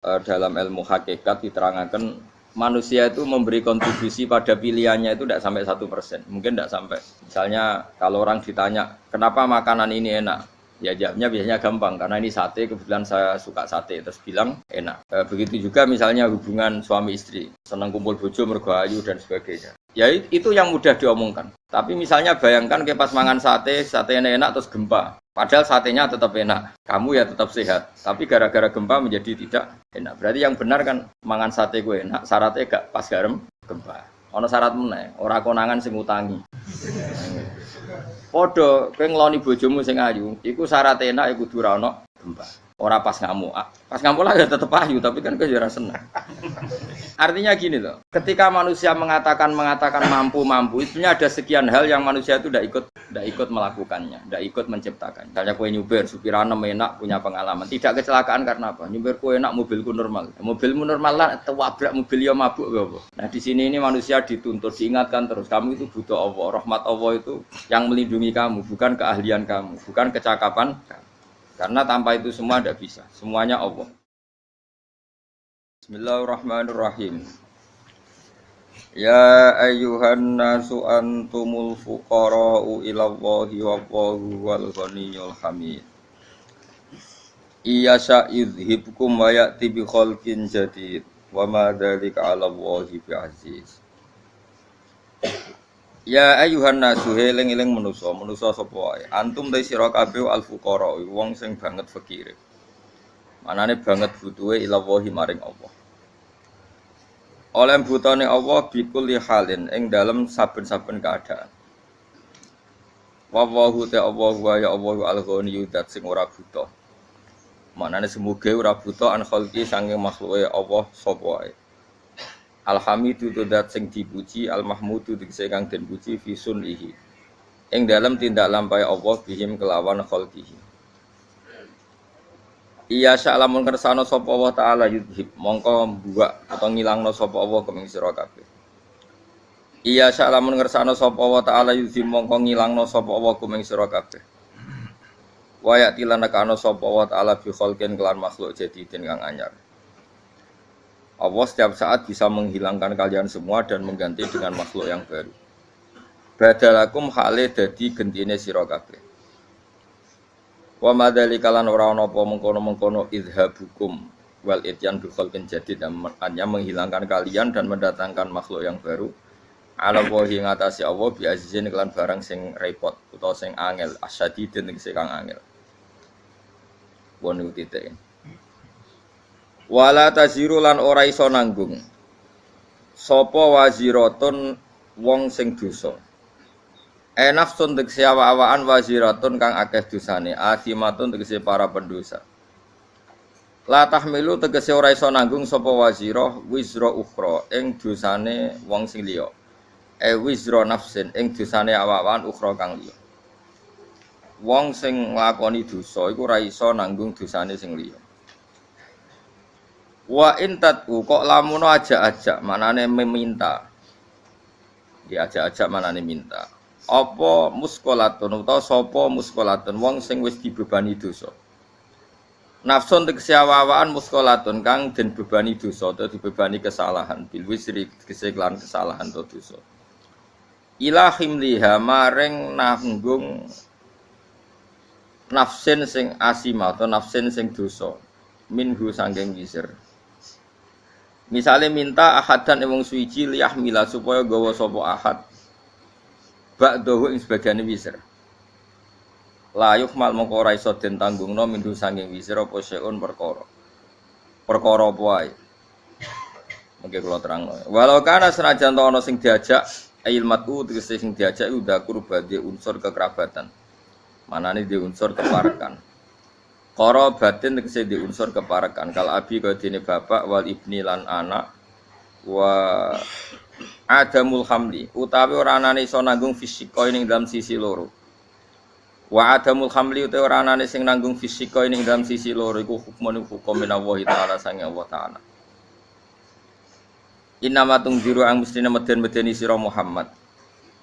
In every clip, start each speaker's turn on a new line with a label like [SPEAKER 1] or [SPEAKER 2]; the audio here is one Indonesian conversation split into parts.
[SPEAKER 1] dalam ilmu hakikat diterangkan manusia itu memberi kontribusi pada pilihannya itu tidak sampai 1%, mungkin tidak sampai. Misalnya kalau orang ditanya kenapa makanan ini enak, ya jawabnya biasanya gampang karena ini sate, kebetulan saya suka sate, terus bilang enak. Begitu juga misalnya hubungan suami istri, senang kumpul bojo mergo ayu dan sebagainya. Ya itu yang mudah diomongkan. Tapi misalnya bayangkan ke pas mangan sate, satenya enak terus gempa. Padahal satenya tetap enak, kamu ya tetap sehat. Tapi gara-gara gempa menjadi tidak enak. Berarti yang benar kan mangan sate gue enak, syaratnya gak pas garam gempa. Ono syarat meneh, ora konangan sing utangi. Padha kowe ngloni bojomu sing ayu, iku syarat enak iku kudu ora ono gempa. Ora pas ngamuk. Pas ngamuk lah ya tetep ayu, tapi kan kowe ora seneng. Artinya gini loh, ketika manusia mengatakan mampu, itunya ada sekian hal yang manusia itu tidak ikut melakukannya, tidak ikut menciptakan. Misalnya kowe nyupir, supiranem enak, punya pengalaman, tidak kecelakaan karena apa? Nyupirku enak, mobilku normal. Mobilmu normal lah, tabrak mobil ya mabuk apa. Nah di sini ini manusia dituntut, diingatkan terus, kamu itu butuh Allah, rahmat Allah itu yang melindungi kamu, bukan keahlian kamu, bukan kecakapan kamu. Karena tanpa itu semua tidak bisa, semuanya Allah. Bismillahirrahmanirrahim. Ya ayyuhan nasu antumul fuqara'u ilallahi wallahu wal ghaniyyul hamid. Iyasha yudhibkum wa ya'ti bi khalqin jadid wa ma dzalika 'ala Allahi bi'aziz. Ya ayyuhan nasu eling-eling manusa sapa wae. Antum ta sira kabeh al fuqara, wong sing banget fakire. Manane banget butuhe ilallahi maring Allah. Oleh butane Allah bikul halin ing dalam saben-saben keadaan. Wallahu ta'ala wa ya Allah al-ghani dat sing ora buta. Maknane semoga ora buta an khalqi sange makhluke Allah sapa wae. Alhamidu dat sing dipuji, al-mahmudu tegese kang den puji fi sunihi. Ing dalam tindak lampahe Allah bihim kelawan khalqihi. Iya sya'lamun kersane sapa Allah taala yudhib mongko buak utawa ngilangno sapa Allah kuming sira kabeh. Iya sya'lamun kersane sapa Allah taala yudhib mongko ngilangno sapa Allah kuming sira kabeh. Wa ya'tilana kana sapa Allah taala bi khalqin kelan makhluk jadidin kang anyar. Allah setiap saat bisa menghilangkan kalian semua dan mengganti dengan makhluk yang baru. Badalakum hale dadi gentine sira kabeh. Wa madzalika lan ora ana apa mengkono-mengkono idhabukum wal ityan bi khalqin jadid hanya menghilangkan kalian dan mendatangkan makhluk yang baru ala wahi ngatasi Allah bi azizin kelan barang sing repot utawa sing angel asyadidin sing kang angel wong titik wala taziru lan ora iso nanggung sapa waziratun wong sing dosa nafsun tegese awak-awakan waziratun kang akeh dosane asimatun tegese para pendosa la tahmilu tegese ora iso nanggung sapa wazirah wizra ukhra ing dosane wong sing liya wizra nafsin ing dosane awak-awakan ukhra kang liya wong sing nglakoni dosa iku ora iso nanggung dosane sing liya wa intatu kok lamun ajak-ajak manane meminta diajak-ajak manane minta apa muskolatun utawa sapa muskolatun wong sing wis dibebani dosa. Nafsun tegese awak-awakan muskolatun kang den bebani dosa utawa dibebani kesalahan bil wisri tegese kelan kesalahan utawa dosa. Ila himliha maring nanggung nafsin sing asima atau nafsin sing dosa minhu sangking wisir. Misale minta ahadan wong suci liyahmila supaya gawa sapa ahad ba'dahu ing sebagiane wisir. La yuhmal mongko ora iso den tanggungno mindu saking wisir apa seun perkara. Perkara apa wae. Mengke kula terangno. Walau kana senajan to ana sing diajak ilmatu tegese sing diajak udah kurbade unsur kekerabatan. Manane di unsur keparekan. Qara batin tegese di unsur keparekan. Kal abi kaya dene bapak wal ibni lan anak wa adamul hamli utawi ora anane iso nanggung fisika ning dalam sisi loro. Wa adamul hamli utawi ora anane sing nanggung fisika ning dalam sisi loro iku hukmun hukum minallahi taala sange Allah taala. Innama tungziru ang mestine meden-medeni sira Muhammad.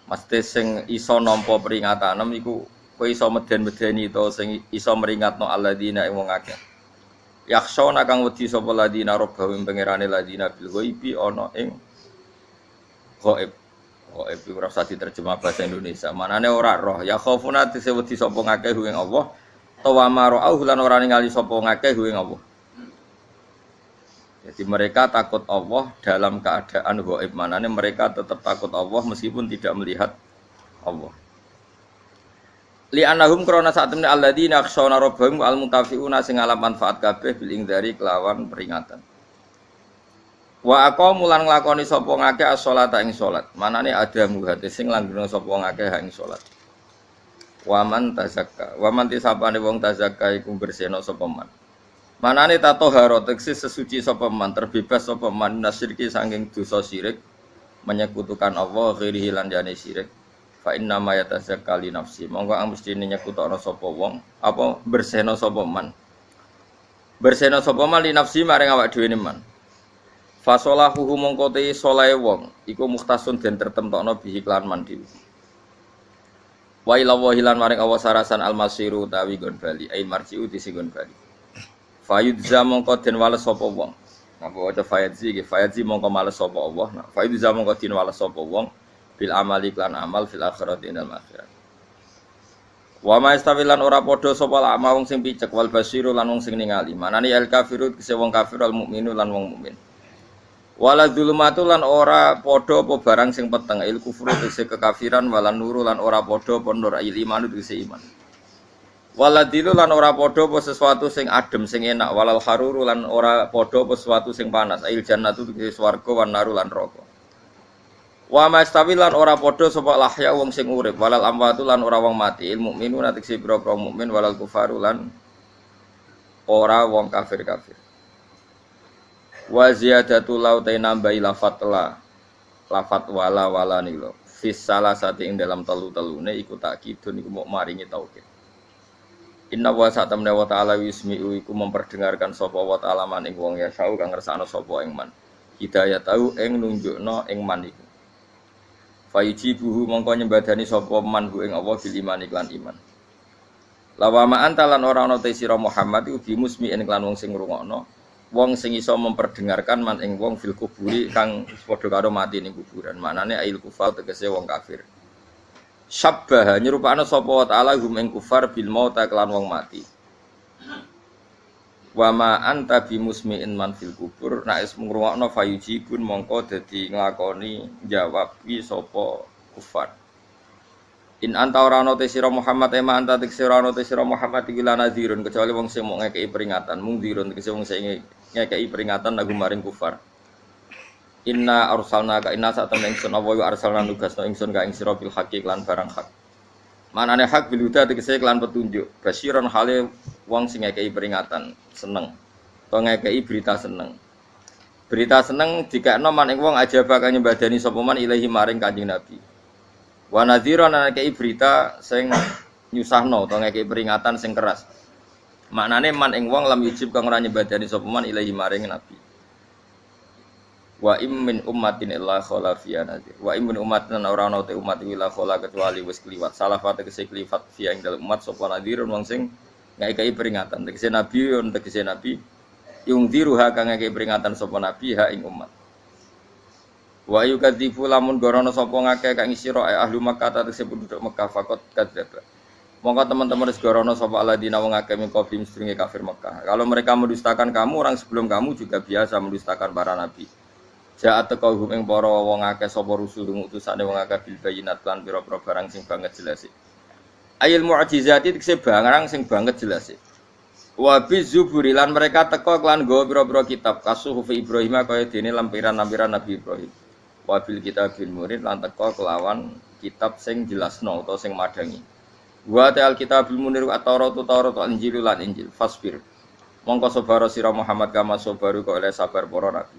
[SPEAKER 1] Mesti sing iso nampa peringatanem iku kowe iso meden-medeni to sing iso meringatno alladzina wong akeh. yakhshawna kang wedi sapa ladina rabbahum pangerane ladina bil ghaibi ana ing ghaib. Ghaib iku ora usah diterjemah bahasa Indonesia. Manane ora roh. Ya khaufuna tise wedi sapa ngakeh ing Allah. Tawa mara'u lan ora ningali sapa ngakeh ing Allah. Jadi mereka takut Allah dalam keadaan ghaib. Manane mereka tetap takut Allah meskipun tidak melihat Allah. Li annahum krana sak temne alladzina yakhshawna rabbahum al mutafiuna sing alam manfaat kabeh bil ingdari kelawan peringatan. Wa aqamu lan nglakoni sapa ngakeh as-sholata ing salat. Manane ada muhate sing langgeng sapa ngakeh ing salat. Wa man tazakka. Wa man tisapane wong tazakka iku bersihna sapa man. Manane tatohara tegese sesuci sapa man, terbebas sapa man nasyirki saking dosa syirik, menyekutukan Allah ghairihi lan jane syirik. Fa inna ma yatazakka li nafsi. Monggo mesti nyekutokno sapa wong, apa bersihna sapa man. Bersihna sapa man li nafsi maring awak dhewe man. Fa salahuhu mongko te salahe wong iku mukhtasun den tertemtokno bihi lan mandi. Wa ila wahilan maring Allah sarasan al-masiru tawi gon bali, ai marji'u disigon bali. Fayudza mongko den wales sapa wong. Napa waca fayadzi iki fayadzi mongko males sapa Allah. Nah, fayudza mongko den wales sapa wong bil amali lan amal fil akhirati inal akhirat. Wa ma istawilan ora padha sapa lama wong sing picek wal basiru lan wong sing ningali. Manane al kafirut kese wong kafir al mukminu lan wong mukmin. Wala dzulumatu lan ora padha apa barang sing peteng il kufru kese kekafiran walan nuru lan ora padha apa nur il iman kese iman. Waladilu lan ora padha apa sesuatu sing adem sing enak walal haruru lan ora padha apa sesuatu sing panas ail jannatu tegese swarga wan naru lan neraka. Wa mastawi lan ora padha sapa lahya wong sing urip walal amwatu lan ora wong mati il mukminuna tegese pira-pira mukmin walal kufaru lan ora wong kafir-kafir. Wa ziyadatu lautai nambahi lafat wala nilo fis salasati ing dalam telu-telune iku takkidun iku mok maringi taukid. Inna wa sa'tamna wa ta'ala wismi'u iku memperdengarkan sapa wa ta'ala man ing wong ya sau kang ngersakno sapa ing man. Hidayah tau ing nunjukno ing man iku. Fayujibuhu mongko nyembadani sapa man ing Allah bil iman iklan iman. Lawama antalan ora ana te sira Muhammad iku bimusmi'in iklan wong sing ngrungokno. Wong sing iso memperdengarkan man ing wong fil kuburi kang padha karo mati ning kuburan. Manane ail kufar tegese wong kafir. Syabbaha nyerupakna sapa wa ta'ala hum ing kufar bil mauta kelan wong mati. Wa ma anta bimusmi'in man fil kubur nek ngrungokno fayujibun mongko dadi nglakoni jawab wi sapa kufar. In anta ora ana te sira Muhammad ema anta te sira ana te sira Muhammad iki lan nadzirun kecuali wong sing mung ngekeki peringatan mung dirun tegese wong sing ngekeki peringatan lagu maring kufar. Inna arsalna ka inna satamna ingsun apa wa arsalna nugasna ingsun ka ing sira bil haqqi lan barang hak. Manane hak bil huda tegese lan petunjuk. Basyiron hale wong sing ngekeki peringatan seneng. To ngekeki berita seneng. Berita seneng dikekno man ing wong aja bakal nyembadani sapa man ilahi maring Kanjeng Nabi. Wa nadhiron ngekeki berita sing nyusahno to ngekeki peringatan sing keras. Maknane man ing wong lam yujib kang ora nyembadani sapa man ilahi maring Nabi. Wa immin ummatin illa khala fiya nadir. Wa immin ummatin ora ana te umat illa khala kecuali wis kliwat. Salafate kese kliwat fiya ing dalem umat sapa nadirun wong sing ngekeki peringatan. Tegese nabi yon tegese nabi yung diruha kang ngekeki peringatan sapa nabi ha ing umat. Wa yukadzifu lamun gorono sapa ngakeh kang sira ahli Makkah tegese penduduk Mekah fakot kadzdzaba. Monggo teman-teman wis gorono sapa aladina wong akeh min qablihim sedurunge kafir Mekah. Kalau mereka mendustakan kamu, orang sebelum kamu juga biasa mendustakan para nabi. Ja'at taqahum ing para wong akeh sapa rusul utusane wong akeh bil bayinat lan pira-pira barang sing banget jelas. Ayil mu'jizati tekse barang sing banget jelas. Wa bizuburi lan mereka teka kelan nggawa pira-pira kitab kasuhuf Ibrahim kaya dene lampiran-lampiran Nabi Ibrahim. Wa bil kitabil murid lan teka kelawan kitab sing jelasno utawa sing madangi. Wa ta'al kitabul munir at-Taurat Injil lan Injil fasbir. Mongko sabar sira Muhammad kama sabaru kok oleh sabar para nabi.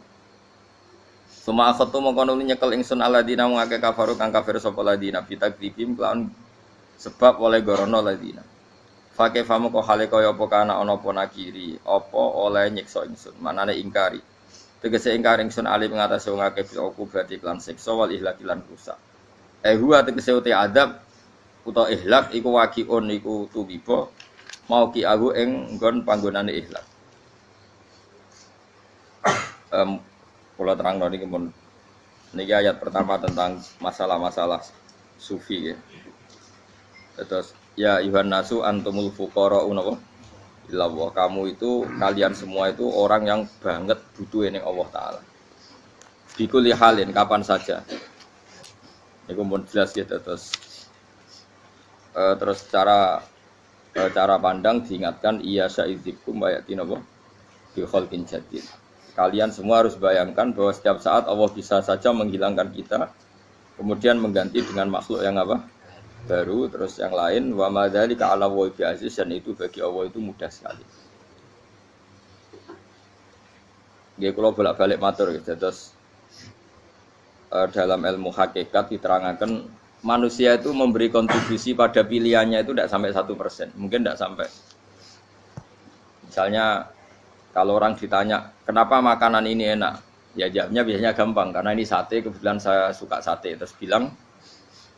[SPEAKER 1] Suma akhatu mongko nuli nyekel ingsun aladina wong akeh kafaru kang kafir sapa ladina bitakdzibim lawan sebab oleh gorono ladina. Fake famu kok hale kaya apa kana ana apa nakiri apa oleh nyiksa ingsun manane ingkari. Tegese ingkar ingsun ali ngatasi wong akeh bil berarti lan siksa wal ihlak lan rusak. Huwa tegese uti adab utawa ihlak iku waqiun iku tuwiba mau ki aku ing nggon panggonane ihlak. Kula terang niki pun niki ayat pertama tentang masalah-masalah sufi ya. Terus ya ayuhan nasu antumul fuqara'u napa ilallah. Kamu itu kalian semua itu orang yang banget butuh ning Allah taala. Bikuli halin kapan saja. Niku pun jelas gitu terus cara pandang diingatkan iya sya'idzikum bayatin apa bi khalqin jadid. Kalian semua harus bayangkan bahwa setiap saat Allah bisa saja menghilangkan kita kemudian mengganti dengan makhluk yang apa? Baru, terus yang lain wa madzalika 'ala wa bi aziz, dan itu bagi Allah itu mudah sekali. Nggih kula bolak-balik matur gitu. Terus dalam ilmu hakikat diterangkan manusia itu memberi kontribusi pada pilihannya itu tidak sampai 1%, mungkin tidak sampai. Misalnya kalau orang ditanya kenapa makanan ini enak, ya jawabnya biasanya gampang karena ini sate, kebetulan saya suka sate, terus bilang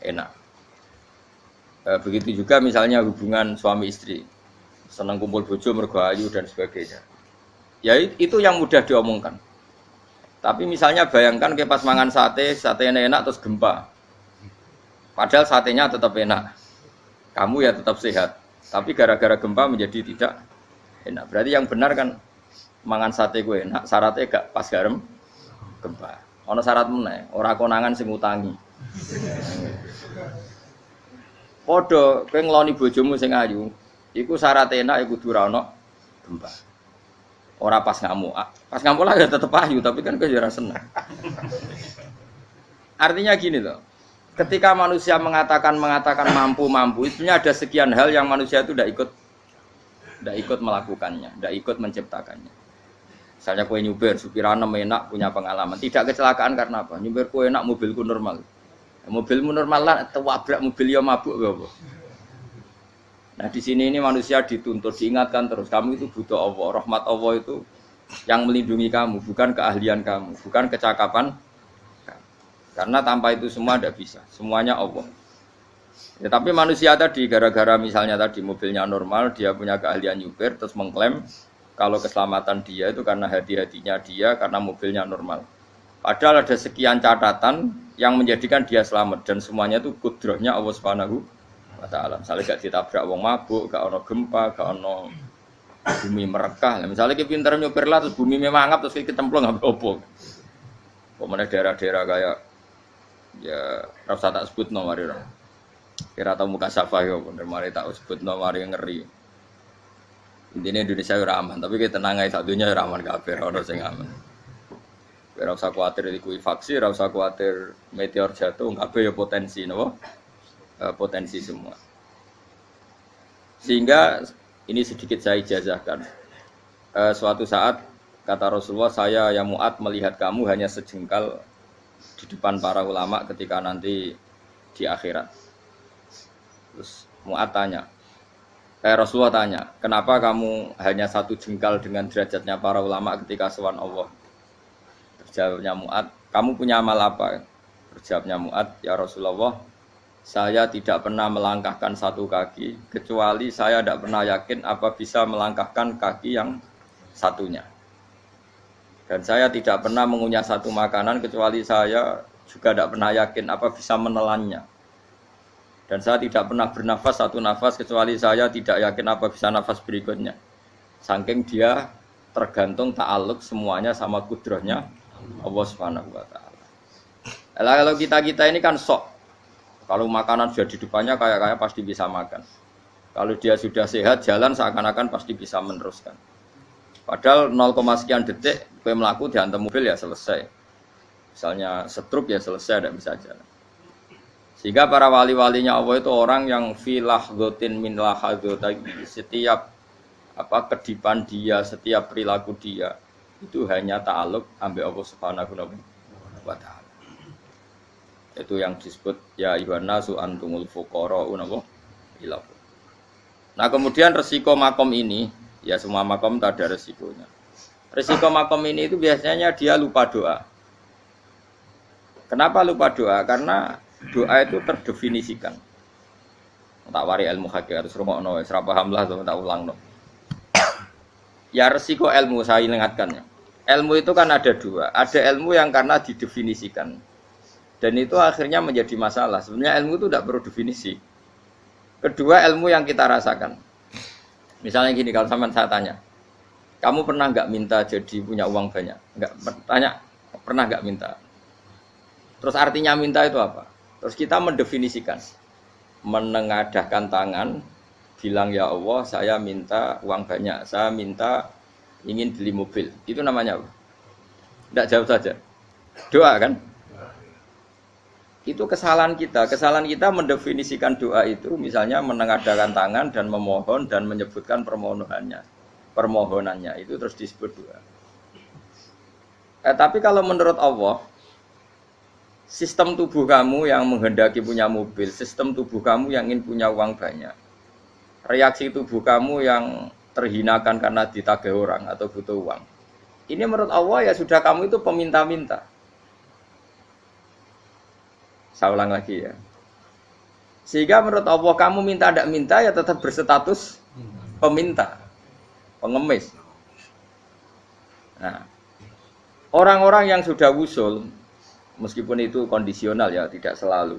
[SPEAKER 1] enak. Begitu juga misalnya hubungan suami istri, senang kumpul bojo mergo ayu dan sebagainya. Ya itu yang mudah diomongkan. Tapi misalnya bayangkan ke pas mangan sate enak terus gempa. Padahal satenya tetap enak. Kamu ya tetap sehat. Tapi gara-gara gempa menjadi tidak enak. Berarti yang benar kan mangan sate gue enak, syaratnya gak pas garam gempa. Ono syarat meneh, ora konangan sing utangi. Padha kowe ngloni bojomu sing ayu, iku syarat enak iku kudu ora ono gempa. Ora pas ngamuk. Pas ngamuk lah ya tetep ayu, tapi kan kowe ya ora seneng. Artinya gini loh. Ketika manusia mengatakan mampu, sebenarnya ada sekian hal yang manusia itu tidak ikut melakukannya, tidak ikut menciptakannya. Misalnya kowe nyupir, supirane enak, punya pengalaman, tidak kecelakaan karena apa? Nyupir kowe enak, mobilku normal. Mobilmu normal lah, tabrak mobil ya mabuk apa? Nah di sini ini manusia dituntut diingatkan terus, kamu itu butuh Allah, rahmat Allah itu yang melindungi kamu, bukan keahlian kamu, bukan kecakapan. Karena tanpa itu semua tidak bisa, semuanya Allah. Ya, tapi manusia tadi gara-gara misalnya tadi mobilnya normal, dia punya keahlian nyupir, terus mengklaim kalau keselamatan dia itu karena hati-hatinya dia, karena mobilnya normal. Padahal ada sekian catatan yang menjadikan dia selamat dan semuanya itu kudrahnya Allah Subhanahu wa taala. Misalnya gak ditabrak wong mabuk, gak ono gempa, gak ono bumi merekah. Misalnya kita pinter nyupir lah terus bumi mangap terus kita templung apa-apa. Pemene daerah-daerah kayak ya rasa tak sebut no mari ora. Kira tau muka safah yo bener mari tak sebut no mari ngeri. Intinya Indonesia ora aman, tapi kita tenang ae sak dunya ora aman kabeh, ora sing aman. Ora usah kuwatir likuifaksi, ora usah kuwatir meteor jatuh, kabeh ya potensi napa? Potensi semua. Sehingga ini sedikit saya ijazahkan. Suatu saat kata Rasulullah, saya yang Mu'ad melihat kamu hanya sejengkal di depan para ulama ketika nanti di akhirat. Terus Mu'ad tanya, Rasulullah tanya, kenapa kamu hanya satu jengkal dengan derajatnya para ulama ketika sowan Allah? Terjawabnya Mu'ad, kamu punya amal apa? Terjawabnya Mu'ad, ya Rasulullah, saya tidak pernah melangkahkan satu kaki, kecuali saya tidak pernah yakin apa bisa melangkahkan kaki yang satunya. Dan saya tidak pernah mengunyah satu makanan, kecuali saya juga tidak pernah yakin apa bisa menelannya. Dan saya tidak pernah bernafas satu nafas, kecuali saya tidak yakin apa bisa nafas berikutnya. Saking dia tergantung ta'aluk semuanya sama kudrahnya Allah Subhanahu wa taala. Kalau kita ini kan sok. Kalau makanan sudah di depannya kayak pasti bisa makan. Kalau dia sudah sehat jalan seakan-akan pasti bisa meneruskan. Padahal 0, sekian detik kowe mlaku dihantam mobil ya selesai. Misalnya stroke ya selesai, tidak bisa jalan. Sehingga para wali-walinya Allah itu orang yang filah gotin min lahadzati, setiap kedipan dia, setiap perilaku dia itu hanya ta'aluk ambil Allah Subhanahu wa taala. Itu yang disebut ya ayyuhan nasu antumul fuqara'u ilallah. Nah, kemudian resiko makom ini, ya semua makom itu ada resikonya. Resiko makom ini itu biasanya dia lupa doa. Kenapa lupa doa? Karena doa itu terdefinisikan. Tak wari ilmu hakikat harus rungokno wis ra paham lah tak ulangno. Ya resiko ilmu saya ingatkannya. ilmu itu kan ada dua. Ada ilmu yang karena didefinisikan. Dan itu akhirnya menjadi masalah. Sebenarnya ilmu itu tidak perlu definisi. Kedua, ilmu yang kita rasakan. Misalnya gini, kalau saya tanya, kamu pernah nggak minta jadi punya uang banyak? Nggak, tanya, pernah nggak minta? Terus artinya minta itu apa? Terus kita mendefinisikan. Menengadahkan tangan, bilang ya Allah, saya minta uang banyak. Saya minta ingin beli mobil. Itu namanya apa? Tidak jawab saja. Doa kan? Itu kesalahan kita. Kesalahan kita mendefinisikan doa itu, misalnya menengadahkan tangan dan memohon dan menyebutkan permohonannya itu terus disebut doa. Tapi kalau menurut Allah, sistem tubuh kamu yang menghendaki punya mobil, sistem tubuh kamu yang ingin punya uang banyak, reaksi tubuh kamu yang terhinakan karena ditagih orang atau butuh uang, ini menurut Allah ya sudah kamu itu peminta-minta. Saya ulang lagi ya. Sehingga menurut Allah kamu minta tidak minta ya tetap berstatus peminta, pengemis. Nah, orang-orang yang sudah wusul, meskipun itu kondisional ya, tidak selalu.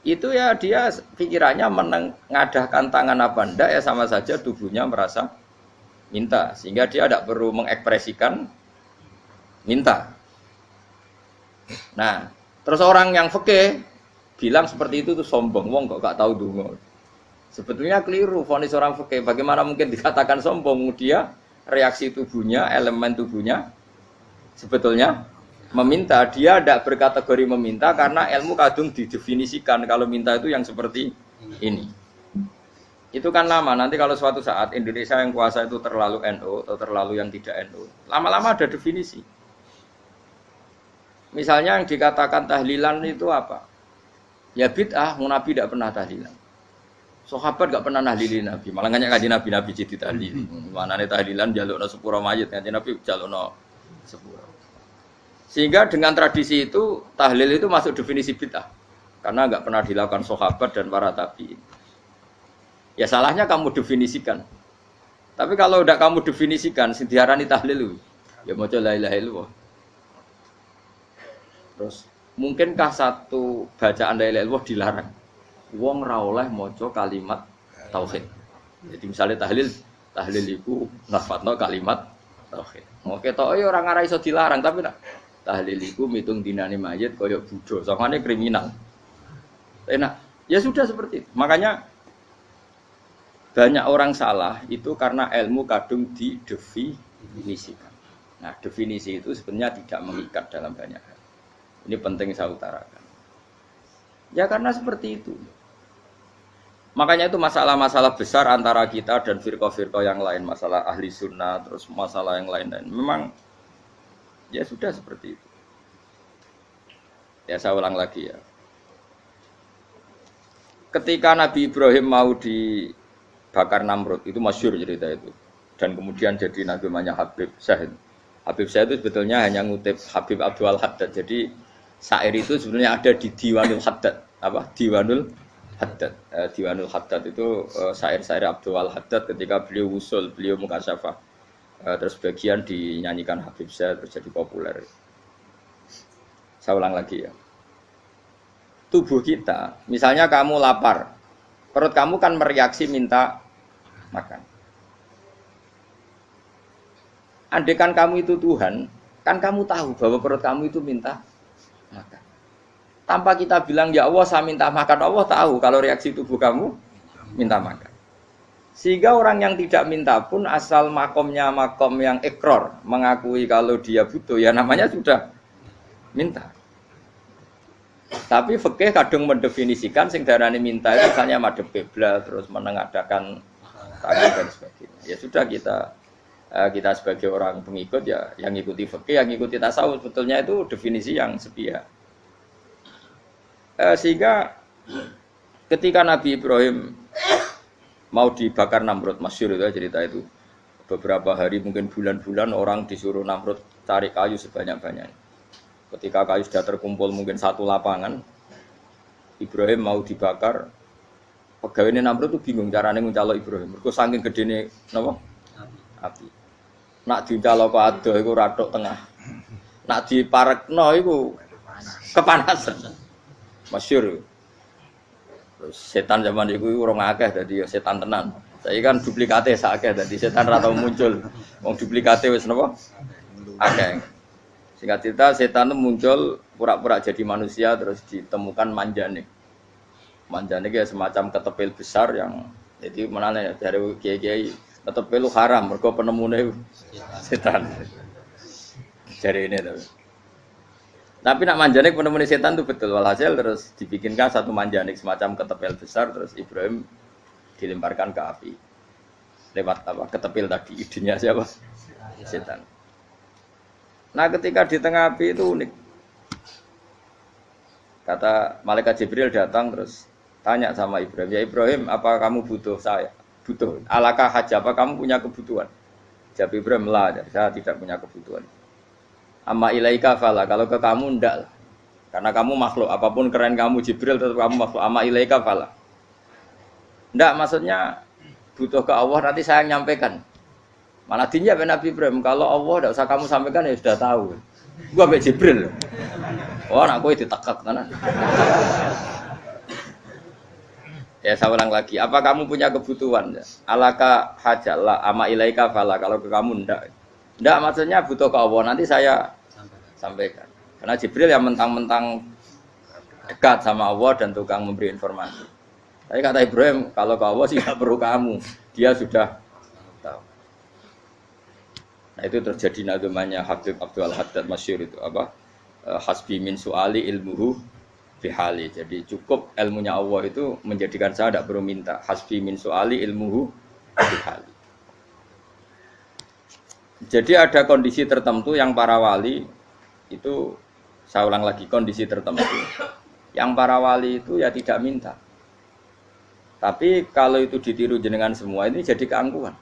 [SPEAKER 1] Itu ya dia pikirannya menengadahkan tangan apa enggak ya sama saja tubuhnya merasa minta. Sehingga dia tidak perlu mengekspresikan minta. Nah, terus orang yang fikih bilang seperti itu tuh sombong, wong kok gak tahu donga. Sebetulnya keliru vonis orang fikih. Bagaimana mungkin dikatakan sombong? Dia reaksi tubuhnya, elemen tubuhnya sebetulnya meminta. Dia tidak berkategori meminta karena ilmu kadung didefinisikan kalau minta itu yang seperti ini. Itu kan lama. Nanti kalau suatu saat Indonesia yang kuasa itu terlalu NU atau terlalu yang tidak NU, lama-lama ada definisi. Misalnya yang dikatakan tahlilan itu apa? Ya bid'ah, Nabi tidak pernah tahlilan. Sahabat tidak pernah nahlilin Nabi. Malah nggak kaji Nabi jadi tahlil. Mana nih tahlilan jalukno sepuro mayit, kaji Nabi jalukno sepuro. Sehingga dengan tradisi itu tahlil itu masuk definisi bid'ah. Karena nggak pernah dilakukan sahabat dan para tabi'in. Ya salahnya kamu definisikan. Tapi kalau udah kamu definisikan, diarani tahlil, ya mau la ilaha illallah. Terus mungkinkah satu bacaan la ilaha illallah dilarang? Wong ra oleh maca kalimat tauhid. Jadi misalnya tahlil iku nafadno kalimat tauhid. Mau ketok ya ora ngara iso dilarang, tapi nak tahlil iku mitung dinane mayit kaya Buddha, sangane kriminal. Enak. Ya sudah seperti itu. Makanya banyak orang salah itu karena ilmu kadung didefinisikan. Nah, definisi itu sebenarnya tidak mengikat dalam banyak hal. Ini penting saya utarakan. Ya karena seperti itu. Makanya itu masalah-masalah besar antara kita dan firqah-firqah yang lain. Masalah ahli sunnah, terus masalah yang lain-lain. Memang ya sudah seperti itu. Ya saya ulang lagi ya. Ketika Nabi Ibrahim mau dibakar Namrud, itu masyhur cerita itu. Dan kemudian jadi Nabi namanya Habib Syahid. Habib Syahid itu sebetulnya hanya ngutip Habib Abdul Haddad. Jadi syair itu sebenarnya ada di Diwanul Haddad. Apa? Diwanul Haddad. Diwanul Haddad itu syair-syair Abdul Haddad ketika beliau usul, beliau mukasyafah. Terus bagian dinyanyikan Habib Syahid terus jadi populer. Saya ulang lagi ya. Tubuh kita, misalnya kamu lapar, perut kamu kan mereaksi minta makan. Andaikan kamu itu Tuhan, kan kamu tahu bahwa perut kamu itu minta makan. Tanpa kita bilang ya Allah saya minta makan, Allah tahu kalau reaksi tubuh kamu minta makan. Sehingga orang yang tidak minta pun asal makomnya makom yang ikror, mengakui kalau dia butuh, ya namanya sudah minta. Tapi fikih kadung mendefinisikan sing darane minta itu misalnya madhep kiblat terus menengadakan tangan dan sebagainya. Ya sudah kita sebagai orang pengikut ya yang ngikuti fikih, yang ngikuti tasawuf sebetulnya itu definisi yang sepihak. Sehingga ketika Nabi Ibrahim mau dibakar Namrud, masyhur itu cerita itu. Beberapa hari mungkin bulan-bulan orang disuruh Namrud cari kayu sebanyak-banyaknya. Ketika kayu sudah terkumpul mungkin satu lapangan, Ibrahim mau dibakar. Pegawai Namrud itu bingung caranya mencalok Ibrahim. Mergo saking gedene napa? Api. Nak diuncaloko adoh iku rathok tengah. Nak diparekno iku kepanasan. Masyhur. Terus setan zaman iku urung akeh dadi ya setan tenan. Saiki kan duplikate sak akeh dadi setan ra tau muncul. Wong duplikate wis napa? Akeh. Singkat cerita setan itu muncul pura-pura jadi manusia terus ditemukan manjanik. Manjanik ya semacam ketepil besar yang jadi menane dari kiai-kiai ketepil haram mergo penemune setan. Jari ini tapi nak manjanik penemune setan itu betul walhasil terus dibikinkan satu manjanik semacam ketepil besar terus Ibrahim dilemparkan ke api lewat apa ketepil tadi idenya siapa setan. Nah ketika di tengah api itu unik kata malaikat Jibril datang terus tanya sama Ibrahim, ya Ibrahim apa kamu butuh saya butuh alakah haja apa kamu punya kebutuhan? Jawab Ibrahim lah saya tidak punya kebutuhan. Amma ilaika fala kalau ke kamu ndak karena kamu makhluk apapun keren kamu Jibril tetap kamu makhluk amma ilaika fala ndak maksudnya butuh ke Allah nanti saya nyampaikan malah dinya Nabi Ibrahim kalau Allah ndak usah kamu sampaikan ya sudah tahu gua mbek Jibril oh anak kowe ditekek tenan ya saya ulang lagi apa kamu punya kebutuhan alaka hajalla amma ilaika fala kalau ke kamu ndak maksudnya butuh ke Allah nanti saya sampaikan. Karena Jibril yang mentang-mentang dekat sama Allah dan tukang memberi informasi. Tapi kata Ibrahim, kalau ke Allah sih tidak perlu kamu. Dia sudah tahu. Nah itu terjadi nazumannya Habib Abdul Haddad masyhur itu apa? Hasbi min su'ali ilmuhu bihali. Jadi cukup ilmunya Allah itu menjadikan saya tidak perlu minta. Hasbi min su'ali ilmuhu bihali. Jadi ada kondisi tertentu yang para wali itu saya ulang lagi kondisi tertentu yang para wali itu ya tidak minta. Tapi kalau itu ditiru jenengan semua ini jadi keangkuhan.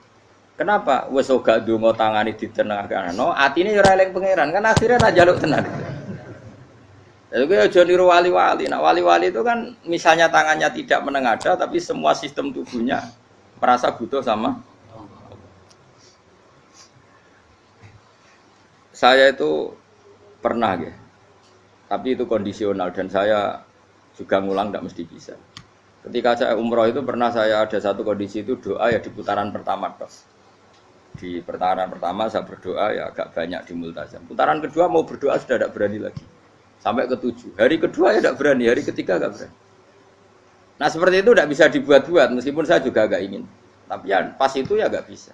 [SPEAKER 1] Kenapa? Wes ora ndonga tangani ditenangano, atine ya ora eling pangeran kan akhirnya nak jaluk tenan. Lalu gue aja niru wali-wali. Nah wali-wali itu kan misalnya tangannya tidak menengadah tapi semua sistem tubuhnya merasa butuh sama. Saya itu pernah ya, tapi itu kondisional dan saya juga ngulang tidak mesti bisa. Ketika saya umroh itu pernah saya ada satu kondisi itu doa ya di putaran pertama toh. Di putaran pertama saya berdoa ya agak banyak di multazam. Putaran kedua mau berdoa sudah tidak berani lagi. Sampai ke-7. Hari kedua ya tidak berani, hari ketiga agak berani. Nah seperti itu tidak bisa dibuat-buat meskipun saya juga agak ingin. Tapi ya pas itu ya agak bisa.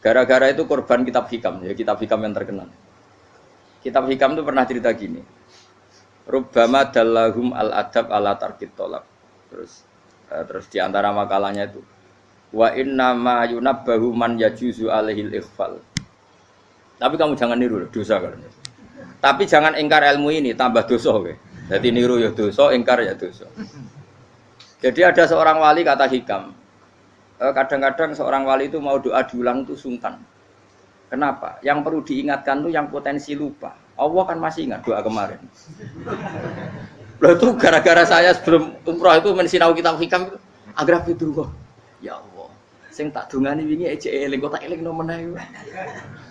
[SPEAKER 1] Gara-gara itu korban kitab hikam, ya kitab hikam yang terkenal. Kitab hikam itu pernah cerita gini. Rubbama dallahum al-adab ala tarkit tolak. Terus di antara makalahnya itu wa inna ma yunabbahu man yajuzu alaihil ikhfal. Tapi kamu jangan niru dosa kan. Tapi jangan ingkar ilmu ini tambah dosa kowe. Jadi niru ya dosa, ingkar ya dosa. Jadi ada seorang wali kata hikam. Kadang-kadang seorang wali itu mau doa diulang itu sungkan. Kenapa? Yang perlu diingatkan itu yang potensi lupa. Allah kan masih ingat doa kemarin. Loh itu gara-gara saya sebelum umroh itu mensinau kitab hikam itu agraf itu kok. Ya Allah, sing tak dungani wingi ejek eling kok tak eling no meneh.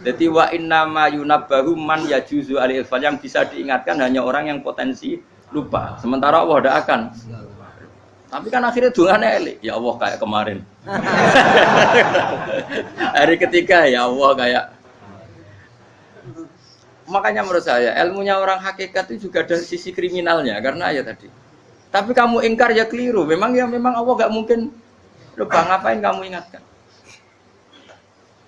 [SPEAKER 1] Dadi wa inna ma yunabbahu man yajuzu alil fal yang bisa diingatkan hanya orang yang potensi lupa. Sementara Allah tidak akan. Tapi kan akhirnya dungane elik. Ya Allah kayak kemarin. Hari ketiga ya Allah kayak. Makanya menurut saya ilmunya orang hakikat itu juga dari sisi kriminalnya karena ya tadi. Tapi kamu ingkar ya keliru. Memang Allah gak mungkin lupa ngapain kamu ingatkan.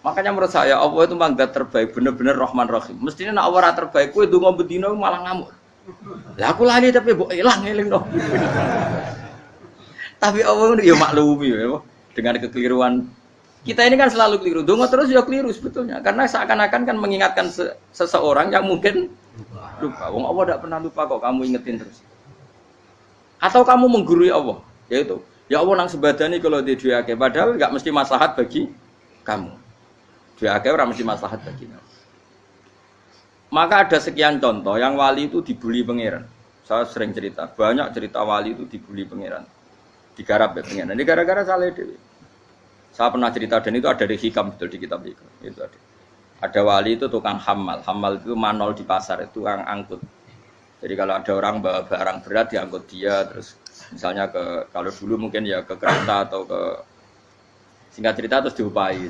[SPEAKER 1] Makanya menurut saya Allah itu memang zat terbaik, bener-bener Rahman Rahim. Mestinya nak Allah terbaik, kowe donga bedino malah ngamuk. Lah aku lali tapi mbok eling no. Tapi Allah itu ya maklumi ya, dengan kekeliruan. Kita ini kan selalu keliru. Donga terus ya keliru sebetulnya. Karena seakan-akan kan mengingatkan seseorang yang mungkin lupa. Wong Allah tidak pernah lupa kok kamu ingetin terus. Atau kamu menggurui Allah. Yaitu, ya Allah nang sebadani kalau di duake. Padahal nggak mesti maslahat bagi kamu. Duake orang mesti maslahat bagi kamu. Maka ada sekian contoh yang wali itu dibuli pangeran. Saya sering cerita. Banyak cerita wali itu dibuli pangeran. Digarap ya pengen. Ini gara-gara salah dewi. Saya pernah cerita dan itu ada di hikam betul di kitab hikam. Itu ada. Ada wali itu tukang hamal. Hamal itu manol di pasar, itu tukang angkut. Jadi kalau ada orang bawa barang berat diangkut dia, terus misalnya kalau dulu mungkin ya ke kereta atau ke singkat cerita terus diupahi.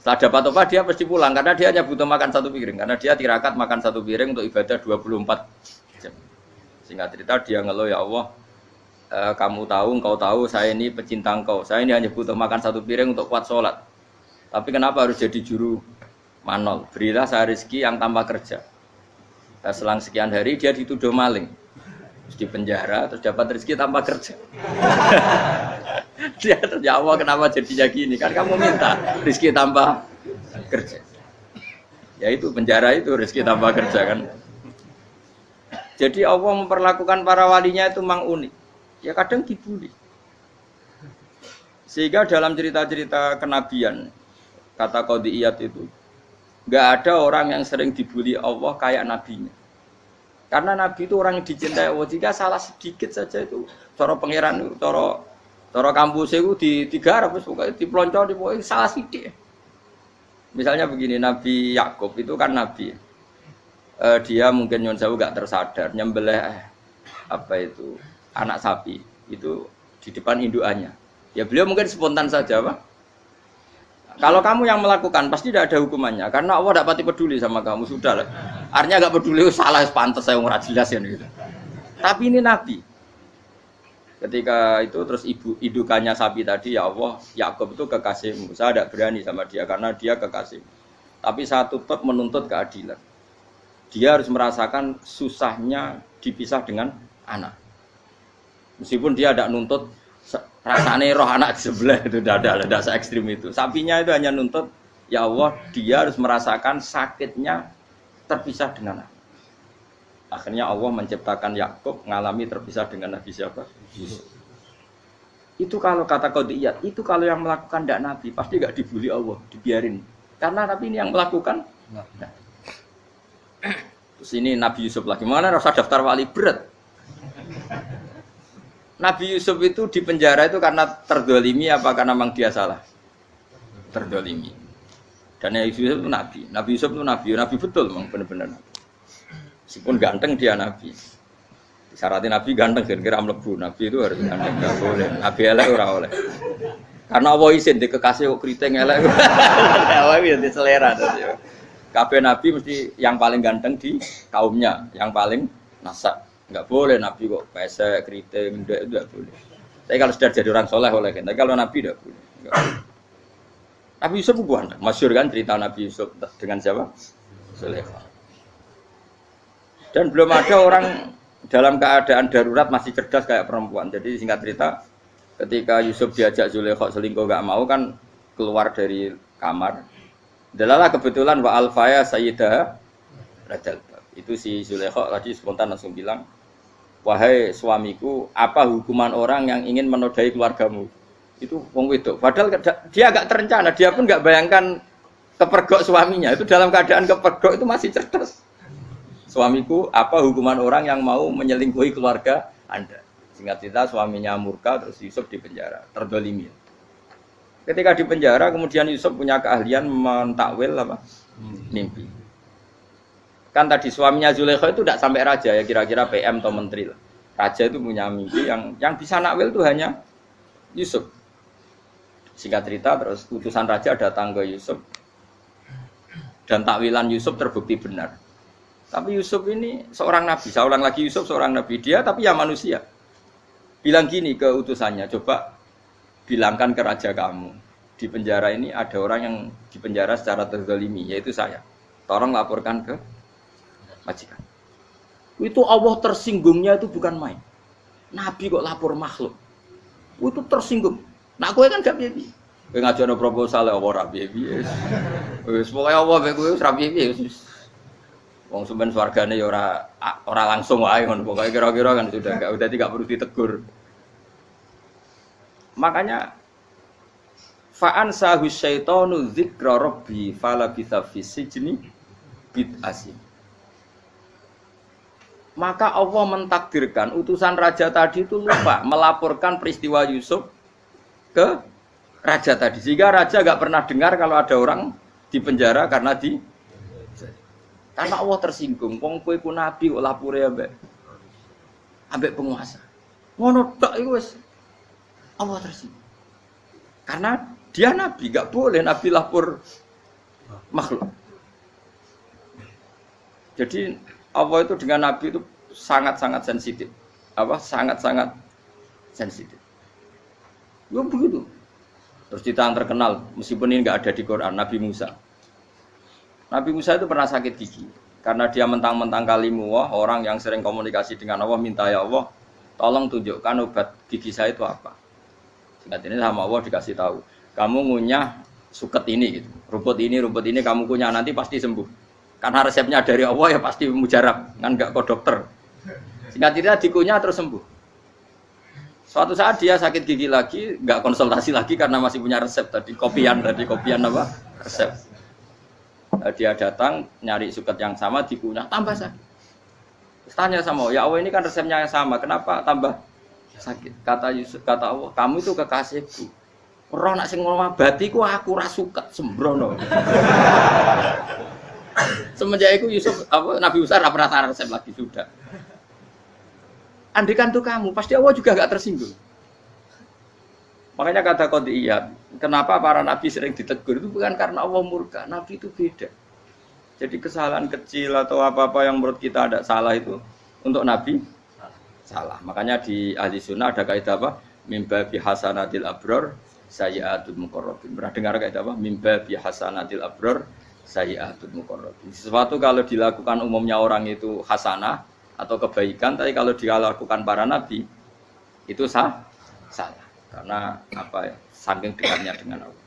[SPEAKER 1] Setelah dapat upah dia pasti pulang karena dia hanya butuh makan satu piring, karena dia tirakat makan satu piring untuk ibadah 24 jam. Singkat cerita dia ngeluh, ya Allah, kamu tahu, engkau tahu saya ini pecinta engkau, saya ini hanya butuh makan satu piring untuk kuat sholat, tapi kenapa harus jadi juru manol? Berilah saya rezeki yang tanpa kerja. Selang sekian hari dia dituduh maling, terus di penjara, terus dapat rezeki tanpa kerja. Dia ya Allah, kenapa jadinya gini? Kan kamu minta rezeki tanpa kerja. Ya itu penjara itu rezeki tanpa kerja kan. Jadi Allah memperlakukan para walinya itu memang unik. Ya kadang dibully. Sehingga dalam cerita-cerita kenabian, kata Qadiyat itu, nggak ada orang yang sering dibully Allah kayak nabinya. Karena nabi itu orang yang dicintai Allah. Jika salah sedikit saja itu, cara pangeran itu, cara kampus itu digarap, pokoknya dipelonco, pokoknya salah sedikit. Misalnya begini, Nabi Yakub itu kan nabi. Dia mungkin nyon sewu gak tersadar nyembelih anak sapi itu di depan indukannya. Ya beliau mungkin spontan saja, Pak. Kalau kamu yang melakukan pasti tidak ada hukumannya karena Allah tidak pati peduli sama kamu, sudah lah. Artinya gak peduli, salah pantas saya ora jelas ya gitu. Tapi ini nabi. Ketika itu terus indukannya sapi tadi, ya Allah, Yakub itu kekasihmu. Saya tidak berani sama dia karena dia kekasihmu. Tapi saya tetap menuntut keadilan. Dia harus merasakan susahnya dipisah dengan anak. Meskipun dia tidak nuntut rasanya roh anak di sebelah, itu tidak ada se ekstrim itu. Sapinya itu hanya nuntut, ya Allah, dia harus merasakan sakitnya terpisah dengan anak. Akhirnya Allah menciptakan Yakub mengalami terpisah dengan Nabi siapa? Yusuf. Itu kalau kata Qadiyat, itu kalau yang melakukan tidak Nabi pasti gak dibully Allah, dibiarin. Karena Nabi ini yang melakukan. Nah. Terus ini Nabi Yusuf lagi, mana rasa daftar wali berat. Nabi Yusuf itu di penjara itu karena terdolimi apa karena memang dia salah? Terdolimi. Dan Nabi Yusuf itu Nabi. Nabi Yusuf itu Nabi betul memang benar-benar. Meskipun ganteng dia Nabi. Syaratnya Nabi ganteng kira-kira mlebu. Nabi itu harus ganteng, enggak boleh. Nabi elek ora oleh. Karena Allah izin di kekasih kok kriting elek. Allah itu di selera tadi. Kabeh Nabi mesti yang paling ganteng di kaumnya, yang paling nasak. Enggak boleh Nabi kok pesek, kriting, enggak boleh. Tapi kalau sudah jadi orang soleh oleh kan. Tapi kalau Nabi enggak boleh. Nabi Yusuf ganteng. Masyhur kan cerita Nabi Yusuf dengan siapa? Zulaikha. Dan belum ada orang dalam keadaan darurat masih cerdas kayak perempuan. Jadi singkat cerita, ketika Yusuf diajak Zulaikha selingkuh gak mau kan keluar dari kamar. Dalalah kebetulan wa alfaya sayyidah rajal. Itu si Zulaikha tadi spontan langsung bilang, wahai suamiku, apa hukuman orang yang ingin menodai keluargamu? Itu wong wedok. Padahal dia agak terencana, dia pun gak bayangkan kepergok suaminya. Itu dalam keadaan kepergok itu masih cerdas. Suamiku, apa hukuman orang yang mau menyelingkuhi keluarga Anda? Singkat cerita suaminya murka, terus Yusuf di penjara, terdolimi. Ketika di penjara, kemudian Yusuf punya keahlian mentakwil apa? Mimpi. Kan tadi suaminya Zulaikha itu tidak sampai raja ya, kira-kira PM atau menteri lah. Raja itu punya mimpi yang bisa nakwil itu hanya Yusuf. Singkat cerita, terus utusan raja datang ke Yusuf dan takwilan Yusuf terbukti benar. Tapi Yusuf ini seorang nabi, saya ulang lagi Yusuf seorang nabi, dia tapi ya manusia. Bilang gini ke utusannya, coba bilangkan ke raja kamu, di penjara ini ada orang yang di penjara secara terzalimi, yaitu saya. Tolong laporkan ke majikan. Itu Allah tersinggungnya itu bukan main. Nabi kok lapor makhluk. Itu tersinggung. Nah kowe kan gak piye-piye. Kowe ngajono proposal ora piye-piye. Wis pokoke Allah kowe wis ra piye-piye. Wong sampean swargane ya ora langsung wae ngono pokoke kira-kira kan sudah enggak perlu ditegur. Makanya fa'an sahu syaitanu dzikra rabbi fala bisa fisijni bid'asin. Maka Allah mentakdirkan utusan raja tadi itu lupa melaporkan peristiwa Yusuf ke raja tadi. Sehingga raja enggak pernah dengar kalau ada orang di penjara karena Karena Allah tersinggung, wong kowe ku nabi kok lapure ambek penguasa. Ngono tok iku wis Allah tersinggung. Karena dia nabi, enggak boleh nabi lapor makhluk. Jadi Allah itu dengan nabi itu sangat-sangat sensitif. Sangat-sangat sensitif. Ya begitu. Terus cerita yang terkenal, meskipun ini enggak ada di Quran, Nabi Musa. Nabi Musa itu pernah sakit gigi karena dia mentang-mentang kalimullah, orang yang sering komunikasi dengan Allah, minta ya Allah, tolong tunjukkan obat gigi saya itu apa. Singkat ini sama Allah dikasih tahu, kamu ngunyah suket ini gitu. Rumput ini kamu kunyah nanti pasti sembuh. Karena resepnya dari Allah ya pasti mujarab, kan enggak ke dokter. Singkat cerita dikunyah terus sembuh. Suatu saat dia sakit gigi lagi, enggak konsultasi lagi karena masih punya resep tadi kopian apa? Resep. Dia datang nyari suket yang sama dikunyah tambah sakit. Terus tanya sama Allah, ya Allah ini kan resepnya yang sama, kenapa tambah sakit? Kata Allah, kamu itu kekasihku. Roh nak sing ngobati ku aku ra suket sembrono. Semenjak itu Nabi Musa ra pernah resep lagi sudah. Andikan tuh kamu, pasti Allah juga gak tersinggung. Makanya kata qadiyat, kenapa para nabi sering ditegur itu bukan karena Allah murka, nabi itu beda. Jadi kesalahan kecil atau apa-apa yang menurut kita ada salah itu untuk nabi salah. Makanya di ahli sunnah ada kaidah apa? Mimba bi hasanatil abror sayyi'atul muqarrabin. Pernah dengar kaidah apa? Mimba bi hasanatil abror sayyi'atul muqarrabin. Sesuatu kalau dilakukan umumnya orang itu hasanah atau kebaikan, tapi kalau dilakukan para nabi itu salah. Karena apa ya? Saking dekatnya dengan Allah.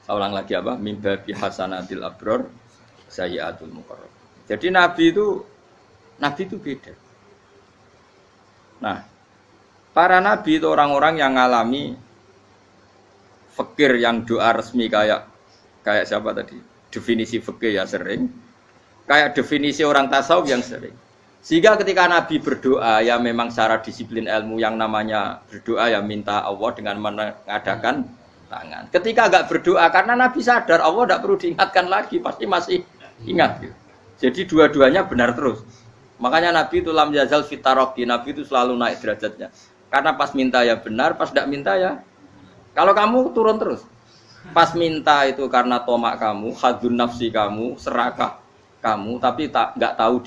[SPEAKER 1] Saya ulang lagi apa? Mimba bi hasanatil abror sayyi'atul muqarrabin. Jadi nabi itu beda. Nah, para nabi itu orang-orang yang ngalami fikir yang doa resmi kayak siapa tadi? Definisi fikir ya sering. Kayak definisi orang tasawuf yang sering. Sehingga ketika Nabi berdoa, ya memang secara disiplin ilmu yang namanya berdoa ya minta Allah dengan mengadakan tangan. Ketika enggak berdoa, karena Nabi sadar Allah tidak perlu diingatkan lagi, pasti masih ingat. Gitu. Jadi dua-duanya benar terus. Makanya Nabi itu lam yazal fitaroki, Nabi itu selalu naik derajatnya. Karena pas minta ya benar, pas tidak minta ya. Kalau kamu turun terus. Pas minta itu karena tomak kamu, hadun nafsi kamu, serakah kamu, tapi nggak tahu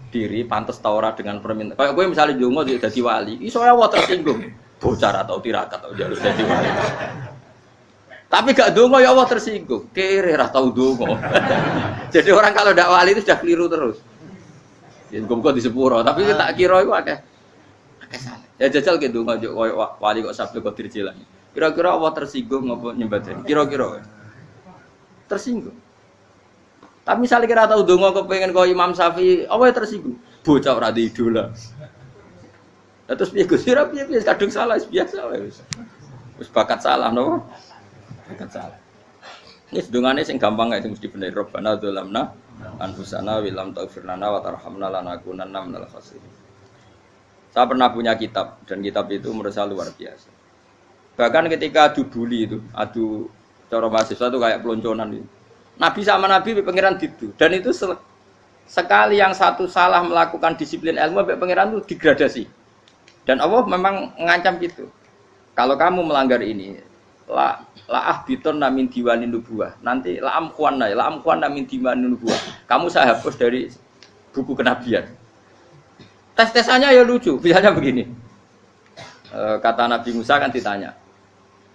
[SPEAKER 1] diri pantas taura dengan permintaan. Kayak gue misalnya jongo jadi wali, iso Allah tersinggung. Bocah atau tirakat atau jalur jadi wali. Tapi gak dongo ya Allah tersinggung. Kere ra tau dongo. Jadi orang kalau ndak wali itu sudah keliru terus. Ya muga di sepuro, tapi tak kira iku akeh salah. Ya jajal ke dongo koyo wali kok Sabtu Qadir Jilani. Kira-kira Allah tersinggung ngopo nyembadani? Kira-kira tersinggung. Tapi misalnya kira tahu dongo kepengen kau Imam Syafi'i, apa yang tersinggung? Bocah ora di idola. Terus piye Gus? Piye kadung salah biasa wae wis. Wis bakat salah no. Bakat salah. Ini sedungane sing gampang ae mesti bener Rabbana dzalamna anfusana wa lam taghfir lana wa tarhamna lanakunanna minal khasirin. Saya pernah punya kitab dan kitab itu menurut saya luar biasa. Bahkan ketika adu bully itu, adu cara mahasiswa itu kayak pelonconan itu. Nabi sama Nabi pangeran itu dan itu sekali yang satu salah melakukan disiplin ilmu pangeran itu degradasi dan Allah memang mengancam gitu. Kalau kamu melanggar ini la ahbiton min diwanin nubuwah, nanti la amkuan min diwanin nubuwah, kamu saya hapus dari buku kenabian. Tes-tesannya ya lucu, biasanya begini. Kata Nabi Musa kan ditanya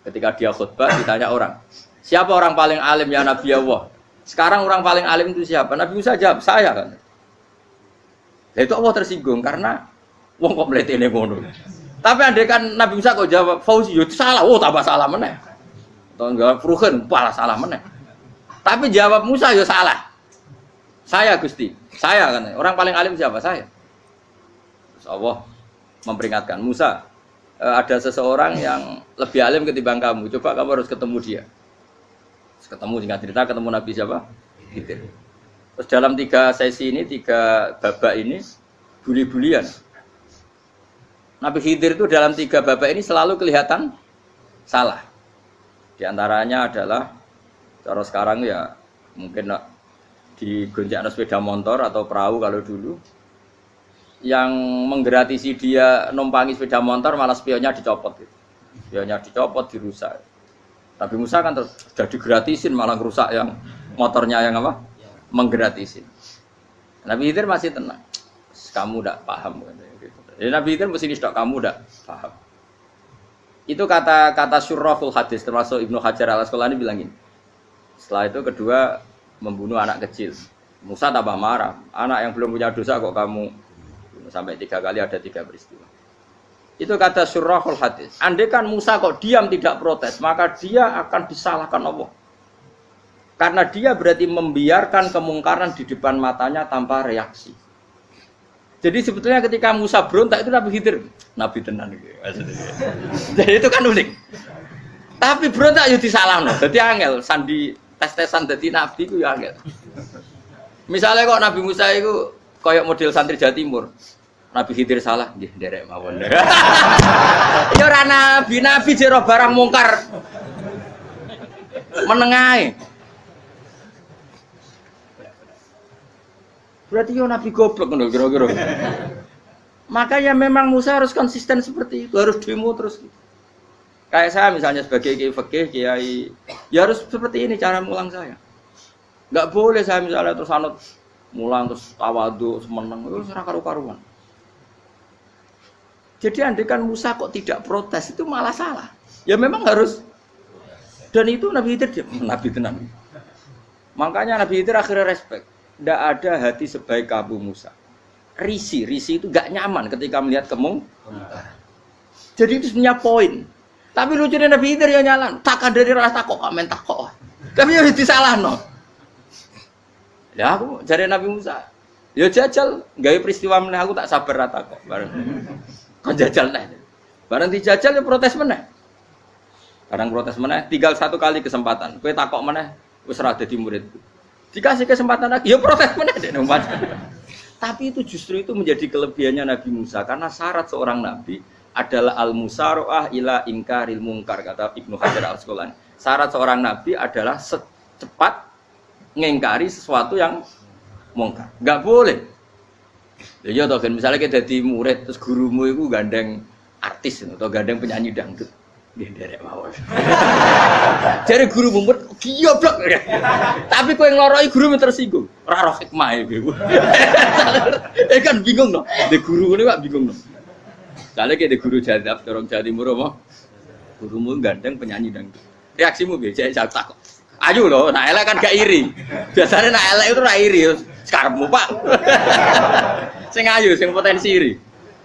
[SPEAKER 1] ketika dia khutbah, ditanya orang, siapa orang paling alim ya Nabi Allah? Sekarang orang paling alim itu siapa? Nabi Musa jawab, saya kan. Nah, itu Allah tersinggung karena wong kok mletene ngono. Tapi andai kan Nabi Musa kok jawab Fauzi, itu salah, tambah salah meneh. Atau enggak Fruhen, malah salah meneh. Tapi jawab Musa ya salah. Saya Gusti, saya kan. Orang paling alim siapa? Saya. Terus Allah memperingatkan Musa, ada seseorang yang lebih alim ketimbang kamu. Coba kamu harus ketemu dia. Ketemu singkat cerita ketemu Nabi siapa? Khidir. Terus dalam 3 sesi ini, 3 babak ini buli-bulian. Nabi Khidir itu dalam 3 babak ini selalu kelihatan salah. Di antaranya adalah cara sekarang ya mungkin di gonjak sepeda motor atau perahu kalau dulu, yang menggratisi dia numpangi sepeda motor malah spionnya dicopot, gitu. Spionnya dicopot, dirusak. Tapi Musa kan sudah digratisin malah rusak yang motornya yang apa? Menggratisin. Nabi Khidir masih tenang. Kamu tidak paham. Jadi Nabi Khidir mesti tidak kamu tidak paham. Itu kata syurrahul hadis termasuk Ibnu Hajar al-Asqalani bilang gini. Setelah itu kedua membunuh anak kecil. Musa tambah marah. Anak yang belum punya dosa kok kamu sampai 3 kali ada 3 peristiwa. Itu kata syurrahul hadis. Andai kan Musa kok diam tidak protes, maka dia akan disalahkan Allah. Karena dia berarti membiarkan kemungkaran di depan matanya tanpa reaksi. Jadi sebetulnya ketika Musa berontak itu Nabi Khidir, Nabi tenan gitu. Jadi itu kan unik. Tapi berontak yo disalahno. Dadi angel sandi tes-tesan dadi nabi ku ya angel. Misalnya kok Nabi Musa itu koyok model santri Jawa Timur. Nabi Khidir salah, nggih nderek mawon. Ya ora nabi jero barang mungkar. Menengae. Berarti yo nabi goblok ngono kira-kira. Makanya memang Musa harus konsisten seperti itu, harus demo terus. Kayak saya misalnya sebagai kiai fikih, kiai ya harus seperti ini cara mulang saya. Enggak boleh saya misalnya terus anut mulang terus tawadhu semeneng itu ora karu-karuan. Jadi andai kan Musa kok tidak protes itu malah salah. Ya memang harus. Dan itu Nabi Khidir nabi tenan. Makanya Nabi Khidir akhirnya respect. Tidak ada hati sebaik Abu Musa. Risi itu gak nyaman ketika melihat kemungkaran. Jadi itu sebenarnya poin. Tapi lucunya Nabi Khidir ya nyalan. Takkan dari rasa kok amen takok. Tapi ya disalahno. Ya aku cari Nabi Musa. Ya jajal, gawe peristiwa meneh aku tak sabar rata kok. Bareng. Kon jajal neh. Bareng dijajal ya protes meneh. Bareng protes meneh, tinggal 1 kali kesempatan. Kowe takok meneh wis ora dadi muridku. Dikasih kesempatan lagi, ya protes meneh dek numpat. Tapi itu justru itu menjadi kelebihannya Nabi Musa karena syarat seorang nabi adalah al-musara'ah ila ingkaril munkar kata Ibnu Hajar al-Asqalani. Syarat seorang nabi adalah secepat ngingkari sesuatu yang mungkar. Enggak boleh. Ya toh kan misalnya kita jadi murid terus gurumu itu gandeng artis atau gandeng penyanyi dangdut. Nggih nderek mawon. Jare guru mumet goblok. Tapi kowe ngloroi guru tersinggung. Ora roh hikmah iku. Kan bingung no. De guru ngene kok bingung no. Soale ki de guru jadab dorong Jawa Timur apa? Gurumu gandeng penyanyi dangdut. Reaksimu piye? Jek takok. Ayo lho, nek elek kan gak iri. Biasane nek elek itu ora iri, sekarepmu, Pak. Sing ayu, sing potensi iri.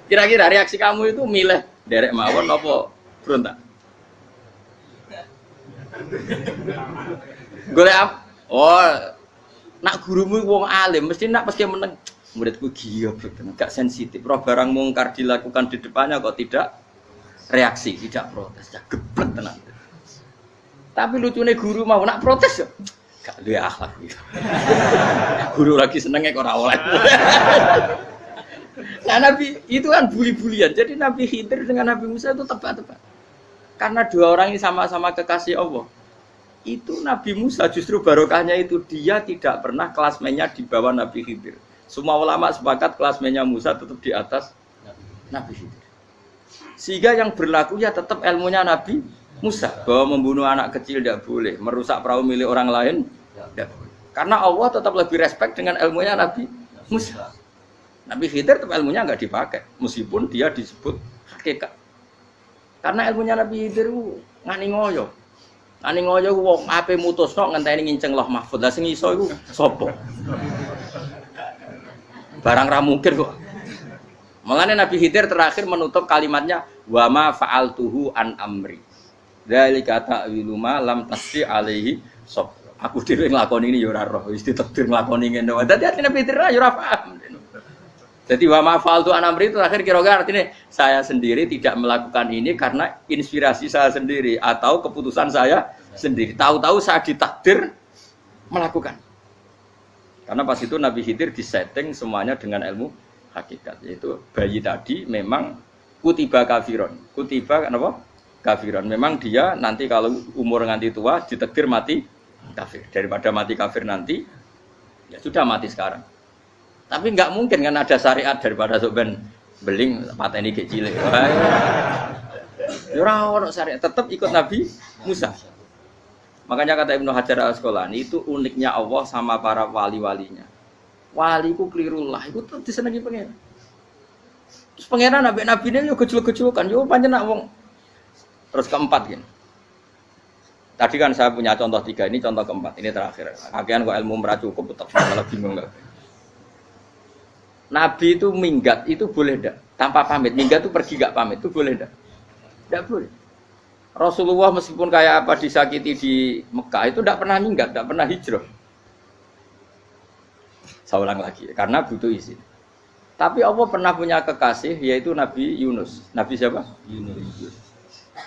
[SPEAKER 1] Kira-kira reaksi kamu itu milih nderek mawon apa berontak? Golek oh nak gurumu wong alim mesti nak pas meneng muridku goblok tenan gak sensitif roh barang mungkar dilakukan di depannya kok tidak reaksi tidak protes ya geblek tenan. Tapi lucunya guru mau nak protes ya gak duwe akhlak gitu. Guru lagi senenge kok ora oleh. Nah Nabi itu kan buli-bulian. Jadi Nabi Khidir dengan Nabi Musa itu tebak-tebak. Karena dua orang ini sama-sama kekasih Allah. Itu Nabi Musa justru barokahnya itu dia tidak pernah kelasmennya di bawah Nabi Khidir. Semua ulama sepakat kelasmennya Musa tetap di atas Nabi Khidir. Sehingga yang berlaku ya tetap ilmunya Nabi Musa. Bahwa membunuh anak kecil tidak boleh. Merusak perahu milik orang lain tidak boleh. Karena Allah tetap lebih respect dengan ilmunya Nabi Musa. Nabi Khidir tetap ilmunya nggak dipakai. Meskipun dia disebut hakikat. Karena ilmunya Nabi Khidir ngani ngoyo. Ngani ngoyo wong ape mutusno ngenteni nginceng Lauh Mahfuz. Lah sing iso iku sapa? Barang ra mungkin kok. Makanya Nabi Khidir terakhir menutup kalimatnya wa ma fa'altuhu an amri. Dzalika ta'wilu ma lam tasri alaihi sab. Aku dhewe nglakoni ini ya ora roh, wis ditakdir nglakoni ngene. Dadi Nabi Khidir ya ora paham. Jadi wa ma fa'altu an amri itu terakhir kira-kira artinya saya sendiri tidak melakukan ini karena inspirasi saya sendiri atau keputusan saya sendiri. Tahu-tahu saya ditakdir melakukan. Karena pas itu Nabi Khidir disetting semuanya dengan ilmu hakikat. Yaitu bayi tadi memang kutiba kafiron. Kutiba apa? Kafiron. Memang dia nanti kalau umur nganti tua ditakdir mati kafir. Daripada mati kafir nanti Ya sudah mati sekarang. Tapi nggak mungkin kan ada syariat daripada soben beling pateni gek cilik. Ya ora ono syariat, tetap ikut Nabi Musa. Makanya kata Ibnu Hajar Al-Asqalani itu uniknya Allah sama para wali-walinya. Wali ku klirullah, itu tetap disenangi pengen. Terus pengenan nabi ini yo gejul-gejulkan, yo pancen nak wong. Terus keempat gini. Tadi kan saya punya contoh 3, ini contoh keempat, ini terakhir. Kagian kok ilmu merah cukup, tetap malah bingung enggak. Nabi itu minggat itu boleh enggak? Tanpa pamit, minggat itu pergi enggak pamit, itu boleh enggak? Enggak boleh. Rasulullah meskipun kayak apa disakiti di Mekah itu enggak pernah minggat, enggak pernah hijrah. Saya ulang lagi, karena butuh izin. Tapi Allah pernah punya kekasih, yaitu Nabi Yunus. Nabi siapa? Yunus.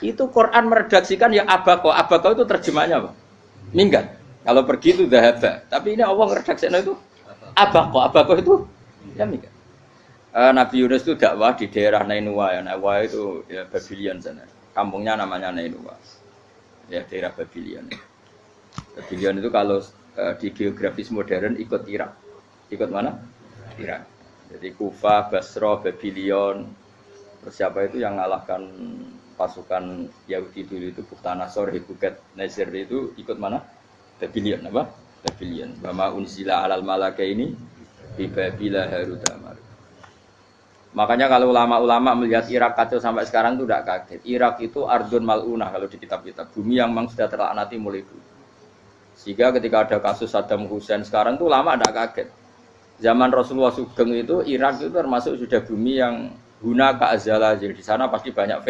[SPEAKER 1] Itu Quran meredaksikan ya abako. Abako itu terjemahnya apa? Minggat. Kalau pergi itu dahaba. Tapi ini Allah meredaksikan itu abako. Abako itu ya minggat. Nabi Yunus itu dakwah di daerah Nainua. Ya. Nainua itu ya Babylon sana. Kampungnya namanya Nainua. Ya daerah Babylon. Babylon itu kalau di geografis modern ikut Irak. Ikut mana? Irak. Jadi Kufah, Basra, Babylon. Terus siapa itu yang ngalahkan pasukan Yahudi dulu itu Bukhtanasor, Hebuket, Nasir itu ikut mana? Babylon apa? Babylon. Bama unzila alal malaka ini di Babila Harutamar. Makanya kalau ulama-ulama melihat Irak kacau sampai sekarang itu tidak kaget. Irak itu ardun mal'unah kalau di kitab-kitab. Bumi yang memang sudah terlaknati mulai dulu. Sehingga ketika ada kasus Saddam Hussein sekarang itu ulama tidak kaget. Zaman Rasulullah Sugeng itu Irak itu termasuk sudah bumi yang guna keazala. Jadi di sana pasti banyak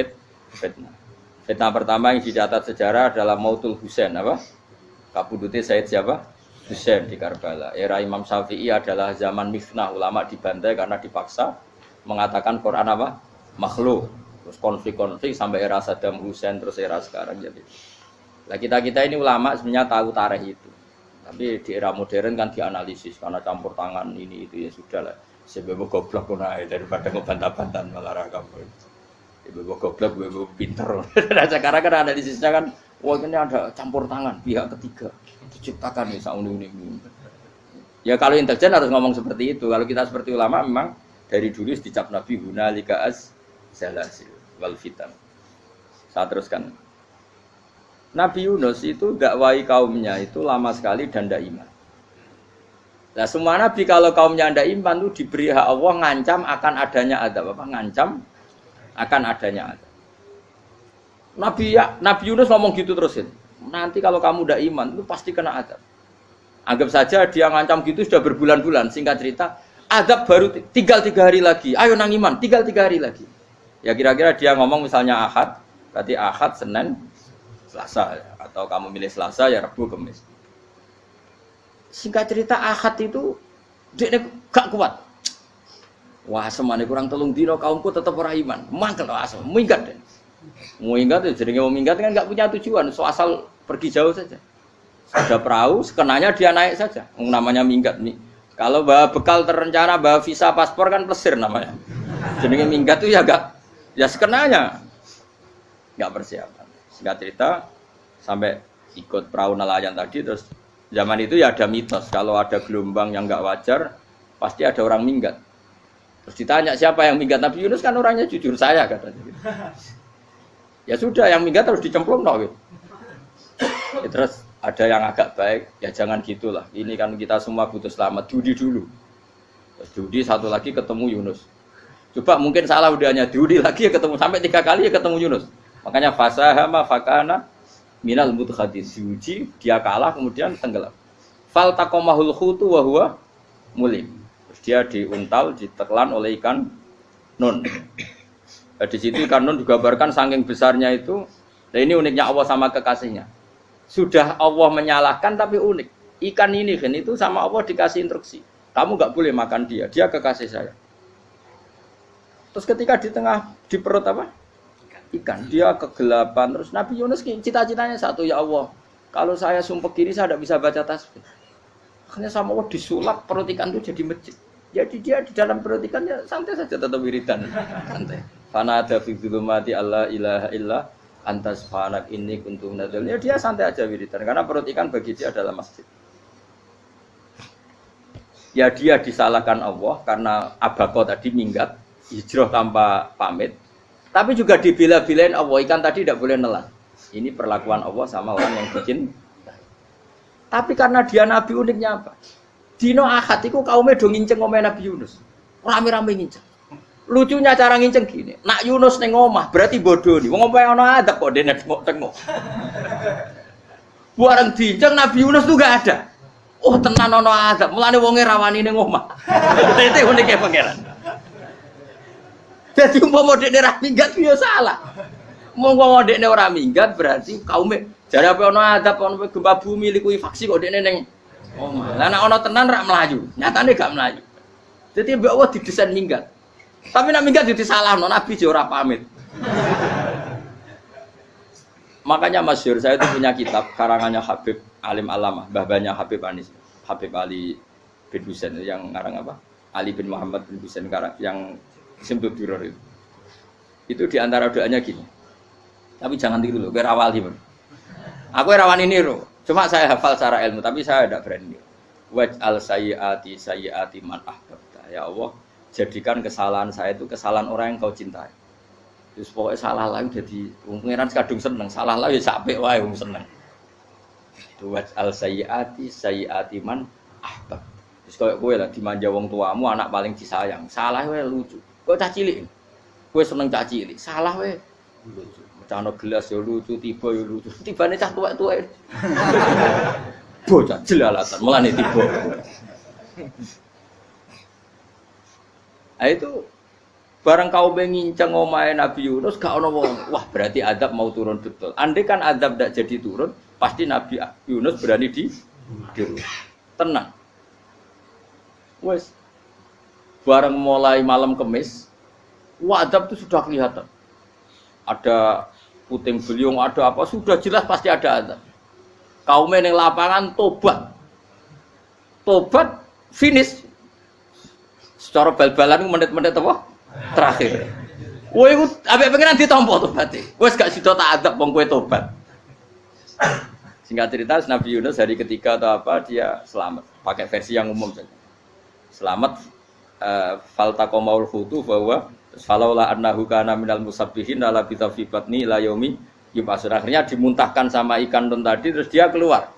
[SPEAKER 1] fitnah. Fitnah pertama yang dicatat sejarah adalah Mautul Husain apa? Kabudutnya Said siapa? Husain di Karbala. Era Imam Syafi'i adalah zaman mifnah, ulama dibantai karena dipaksa mengatakan Quran apa? Makhluk. Terus konflik-konflik sampai era Saddam Hussein terus era sekarang jadi. Nah kita ini ulama sebenarnya tahu tarikh itu. Tapi di era modern kan dianalisis karena campur tangan ini itu ya sudah lah. Sebab goblok naik daripada ngebantah-bantahan malah rakam. Sebab goblok, sebab pinter. Nah sekarang kan analisisnya kan, wah ini ada campur tangan pihak ketiga diciptakan nih sauni ini. Ya kalau intelijen harus ngomong seperti itu. Kalau kita seperti ulama memang dari dulu dicap Nabi hunalika az-zalasil wal fitan. Saya teruskan. Nabi Yunus itu dakwahi kaumnya itu lama sekali dan tidak iman. Nah semua nabi kalau kaumnya tidak iman itu diberi hak Allah ngancam akan adanya azab. Apa? Ngancam akan adanya azab. Nabi Yunus ngomong gitu terusin. Nanti kalau kamu tidak iman itu pasti kena azab. Anggap saja dia ngancam gitu sudah berbulan-bulan. Singkat cerita, azab baru tinggal 3 hari lagi. Ayo nang iman, tinggal 3 hari lagi. Ya kira-kira dia ngomong misalnya Ahad, berarti Ahad, Senin, Selasa, atau kamu milih Selasa ya Rabu, Kamis. Singkat cerita Ahad itu dia gak kuat. Wah semane kurang 3 dino kaumku tetap ora iman. Mangkel asem, minggat deh. Mau minggat jadi mau minggat kan gak punya tujuan, so asal pergi jauh saja. Sudah perahu, sekenanya dia naik saja. Namanya minggat nih. Kalau bawa bekal terencana, bawa visa paspor kan plesir namanya. Jadi minggat tuh ya gak, ya sekenanya gak persiapan. Singkat cerita sampai ikut perahu nelayan tadi terus zaman itu ya ada mitos kalau ada gelombang yang nggak wajar pasti ada orang minggat. Terus ditanya siapa yang minggat, Nabi Yunus kan orangnya jujur saya katanya. Ya sudah yang minggat harus dicemplung gitu. Ya, terus ada yang agak baik ya jangan gitulah. Ini kan kita semua butuh selamat. Judi dulu. Terus judi satu lagi ketemu Yunus. Coba mungkin salah udahnya judi lagi ya ketemu sampai 3 kali ya ketemu Yunus. Makanya fasahama fakana minal mudkhadin diuji dia kalah kemudian tenggelam. Fal taqamahul khutu wa huwa mulim. Terus dia diuntal ditelan oleh ikan nun. Di situ ikan nun digambarkan saking besarnya itu. Nah ini uniknya Allah sama kekasihnya. Sudah Allah menyalahkan tapi unik. Ikan ini kan itu sama Allah dikasih instruksi. Kamu enggak boleh makan dia kekasih saya. Terus ketika di perut apa? Ikan, dia kegelapan. Terus Nabi Yunus cita-citanya satu, ya Allah, kalau saya sumpah kiri saya tidak bisa baca tasbih. Akhirnya sama Allah disulap perut ikan itu jadi masjid. Jadi dia di dalam perut ikan ya santai saja tetap wiridan. Santai. Fana ada fi dzulumati alla ilaha illa anta subhanak inni kuntu minadz. Ya dia santai aja wiridan karena perut ikan bagi dia adalah masjid. Ya dia disalahkan Allah karena abako tadi minggat, hijrah tanpa pamit. Tapi juga dibela-belain Allah, ikan tadi tidak boleh nelan. Ini perlakuan Allah sama orang yang bikin. Tapi karena dia Nabi uniknya apa? Dino Ahad itu kaumnya do nginceng omah Nabi Yunus. Rame-rame nginceng. Lucunya cara nginceng gini. Nak Yunus ning omah berarti bodoh nih. Wong omahe ana adab kok dene tengok-tengok. Bareng dinceng Nabi Yunus tuh gak ada. Oh tenan ana adab. Mulane wonge rawani ning omah. Itu unike pangeran. Jadi umpama dekne ra minggat ya salah. Umpama dekne ora minggat berarti kaume jare apa ana adab ana gempa bumi liku faksi kok dekne ning omah. Lah nek ana tenan ra mlayu. Nyatane gak mlayu. Jadi mbak Allah didesain minggat. Tapi nak minggat jadi salah, Nabi ora pamit. Makanya masyhur saya itu punya kitab karangannya Habib Alim Alamah, mbah-mbahnya Habib Anis, Habib Ali bin Husain yang ngarang apa? Ali bin Muhammad bin Husain karang yang Simtud Duror itu. Itu diantara doanya gini. Tapi jangan tiru loh, berawal ini. Aku rawan ini loh. Cuma saya hafal secara ilmu, tapi saya tidak berani. Waj'al sayyiati man ahbabta. Ya Allah, jadikan kesalahan saya itu kesalahan orang yang kau cintai. Terus pokoknya salah lagi jadi pengiran kadung seneng, salah lagi sampai wae wong seneng. Waj'al sayyiati man ahbab. Terus kowe lah dimanja wong tuamu, anak paling disayang. Salah wae lucu. Kok cah cilik. Kowe seneng cah cilik, salah wae lucu. Mecano gelas ya lucu, tiba ya lucu. Tibane cah tuwek-tuwek. Bocah jelalatan, mulane tiba. Nah itu barang kau mengincang omahe Nabi Yunus gak ono wong. Wah, berarti adab mau turun betul. Andai kan adab tidak jadi turun, pasti Nabi Yunus berani di tenang. Wes. Barang mulai malam Kamis, wah adab itu sudah kelihatan. Ada puting beliung, ada apa sudah jelas pasti ada adab. Kaum yang lapangan tobat. Tobat finish. Secara bal-balan menit-menit apa? Terakhir. Woi, ambek pengiran ditampa tobaté. Wes gak sida tak adab wong kowe tobat. Singkat cerita Nabi Yunus hari ketiga atau apa dia selamat. Pakai versi yang umum saja. Selamat faltaqamaul hutu bahwa falaula annahu kana minal musabbihin la bi batni ila yaumi yub'atsun. Akhirnya dimuntahkan sama ikan don tadi terus dia keluar.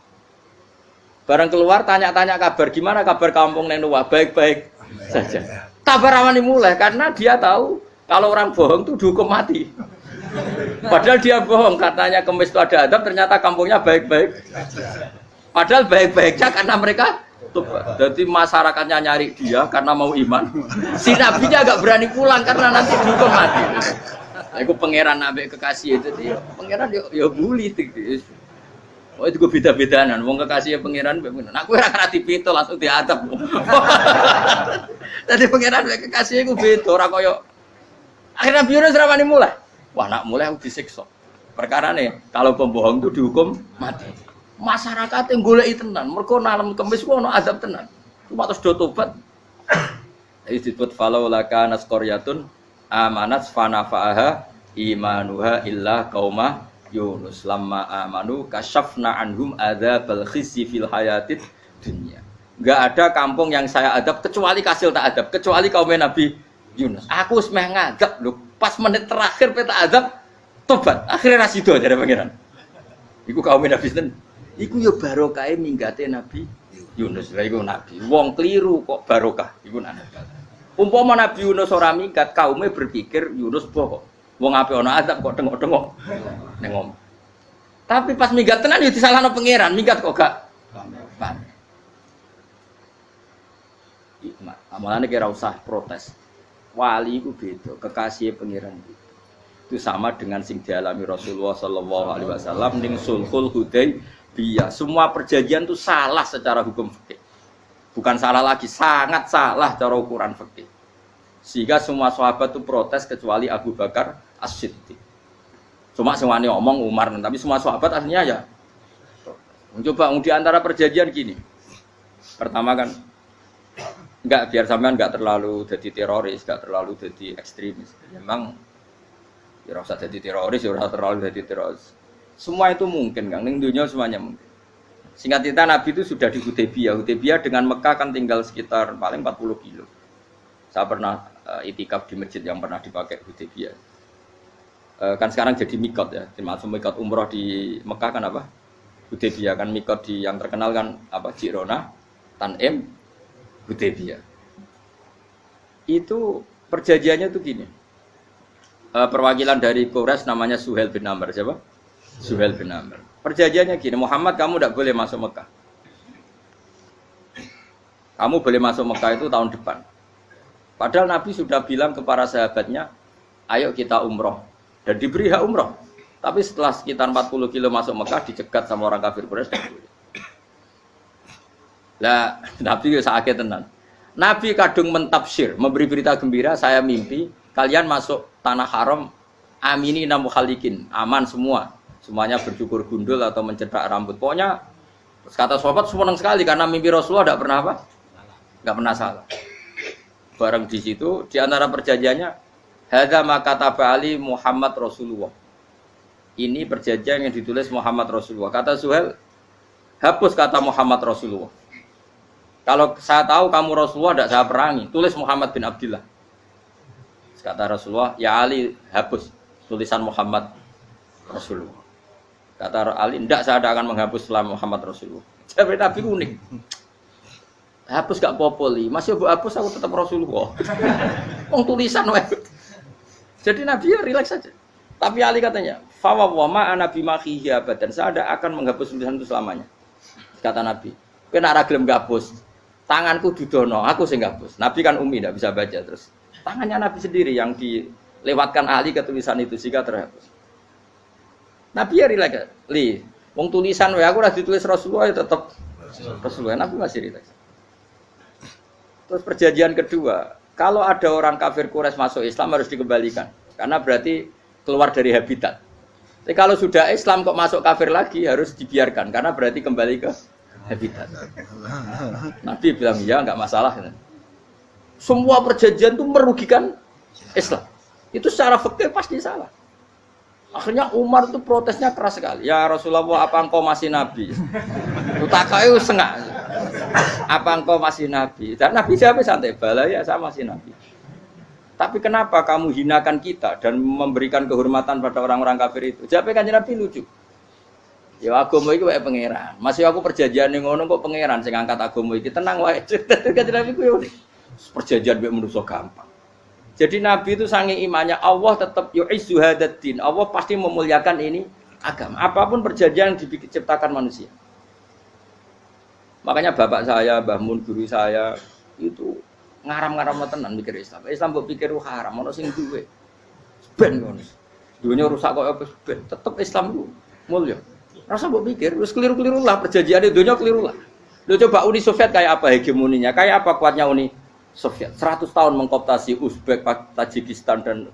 [SPEAKER 1] Barang keluar tanya-tanya kabar gimana kabar kampung neng Nuwah baik-baik saja. Kabar awani mulai karena dia tahu kalau orang bohong itu dihukum mati. Padahal dia bohong katanya Kemis itu ada adab ternyata kampungnya baik-baik. Padahal baik-baiknya karena mereka jadi masyarakatnya nyari dia karena mau iman. Si nabinya agak berani pulang karena nanti dihukum mati. Aku pangeran nabi kekasih itu dia pangeran ya bully oh itu beda-bedaan wong kekasih pangeran aku ora ngerti pito langsung diadab. Jadi pangeran kekasih iku beda ora kaya akhirnya Nabi Yunus rawani mulai. Wah nak mulai aku disiksa. Perkarane kalau pembohong itu dihukum mati. Masyarakat yang goleki tenan mergo nalem Kemis ku ana azab tenan. Cuma terus do tobat. Iki disebut falau laka nasqaryatun amanat fanafa'aha imanuha illa qauma Yunus lamma amanu kasyafna anhum adzabal khizyi fil hayatid dunya. Enggak ada kampung yang saya adab kecuali kasil tak adab, kecuali kaum Nabi Yunus. Aku wis meh ngadab lho, pas menit terakhir peta adab tobat. Akhirnya ra sida jare pangeran. Iku kaum Nabi sinten? Iku ya barokah minggate Nabi Yunus. Lah iku nabi. Wong kliru kok barokah iku nabi. Umpama Nabi Yunus ora minggat, kaume berpikir Yunus bohong. Wong ape ana azab kok tengok-tengok ning omah. Tapi pas minggat tenan yo disalahno pangeran, minggat kok gak paham. Hikmah. Amalane kira usah protes. Wali iku beda, kekasih pangeran itu sama dengan sing dialami Rasulullah sallallahu alaihi wasallam ning Sulhul Hudaybiyah. Semua perjanjian itu salah secara hukum fikih. Bukan salah lagi, sangat salah cara ukuran fikih. Sehingga semua sahabat itu protes kecuali Abu Bakar As-Siddiq. Cuma semuanya omong Umar, tapi semua sahabat aslinya ya. Coba di antara perjanjian gini. Pertama kan enggak biar sampean enggak terlalu jadi teroris, enggak terlalu jadi ekstremis. Memang ya ora usah jadi teroris, ya ora terlalu jadi teroris. Semua itu mungkin, Kang. Ning dunia semuanya mungkin. Singkat cerita Nabi itu sudah di Hudaybiyah. Hudaybiyah dengan Mekah kan tinggal sekitar paling 40 kilo. Saya pernah itikaf di masjid yang pernah dipakai Hudaybiyah. Kan sekarang jadi mikot ya, termasuk mikot umroh di Mekah kan apa? Hudaybiyah kan mikot di yang terkenal kan apa? Jirona, Tanim, Hudaybiyah. Itu perjanjiannya tuh gini. Perwakilan dari Quraisy namanya Suhail bin Amr, siapa? Suhail bin Amr. Perjanjiannya gini, Muhammad kamu tidak boleh masuk Mekah. Kamu boleh masuk Mekah itu tahun depan. Padahal Nabi sudah bilang ke para sahabatnya, ayo kita umroh. Dan diberi hak umroh. Tapi setelah sekitar 40 kilo masuk Mekah, dicegat sama orang kafir Quraisy. Lah, Nabi sakit tenan. Nabi kadung mentafsir, memberi berita gembira, saya mimpi, kalian masuk tanah haram, amini namu khalikin, aman semua. Semuanya bercukur gundul atau mencetak rambut. Pokoknya, kata sahabat senang sekali, karena mimpi Rasulullah tidak pernah apa? Tidak pernah salah. Bareng di situ, di antara perjanjiannya, hadza ma kataba ali Muhammad Rasulullah. Ini perjanjian yang ditulis Muhammad Rasulullah. Kata Suhail, hapus kata Muhammad Rasulullah. Kalau saya tahu kamu Rasulullah tidak saya perangi, tulis Muhammad bin Abdullah. Kata Rasulullah, ya Ali hapus tulisan Muhammad Rasulullah. Kata Ali, tidak saya akan menghapus setelah Muhammad Rasulullah. Jadi Nabi unik. Hapus gak popoli, masih bu hapus aku tetap Rasulullah. Wong tulisan wae. Jadi Nabi ya rileks saja. Tapi Ali katanya, fa wa ma ana bimakhihi abadan. Saya tidak akan menghapus tulisan itu selamanya. Kata Nabi, kowe nek ora gelem ngapus, tanganku dudono, aku sing ngapus. Nabi kan umi tidak bisa baca terus. Tangannya Nabi sendiri yang dilewatkan Ali ke tulisan itu sehingga terhapus. Nabi ya rileks. Li, wong tulisan wae aku ora ditulis Rasulullah ya tetap Rasulullah. Nabi masih rileks. Terus perjanjian kedua, kalau ada orang kafir Quraisy masuk Islam harus dikembalikan, karena berarti keluar dari habitat. Tapi kalau sudah Islam kok masuk kafir lagi harus dibiarkan, karena berarti kembali ke habitat. Nabi bilang ya nggak masalah. Semua perjanjian itu merugikan Islam. Itu secara fikih pasti salah. Akhirnya Umar itu protesnya keras sekali. Ya Rasulullah, apa engkau masih Nabi? Utakai sengak. Apa engkau masih Nabi? Dan Nabi siapa santai bala ya saya masih Nabi. Tapi kenapa kamu hinakan kita dan memberikan kehormatan pada orang-orang kafir itu? Siapa kan Nabi lucu. Ya agama iki wae pangeran. Masih aku perjanjian ning ngono kok pangeran sing ngangkat agama iki tenang wae. Kan Nabi ku yo perjanjian mek manusa gampang. Jadi Nabi itu saking imannya Allah tetap yu'izzu hadaddin. Allah pasti memuliakan ini agama. Apapun perjanjian yang diciptakan manusia. Makanya bapak saya, Mbah Mun guru saya itu ngaram-ngaram tenan mikir Islam. Islam mbok pikir haram, ono sing duwe. Ben ngono. Dunya rusak kok apa ben. Tetep Islam ku mulya. Rasa mbok pikir wis keliru-keliru lah perjanjiane dunya keliru lah. Lho coba Uni Soviet kayak apa hegemoninya? Kayak apa kuatnya Uni Soviet? 100 tahun mengkooptasi Uzbek, Tajikistan dan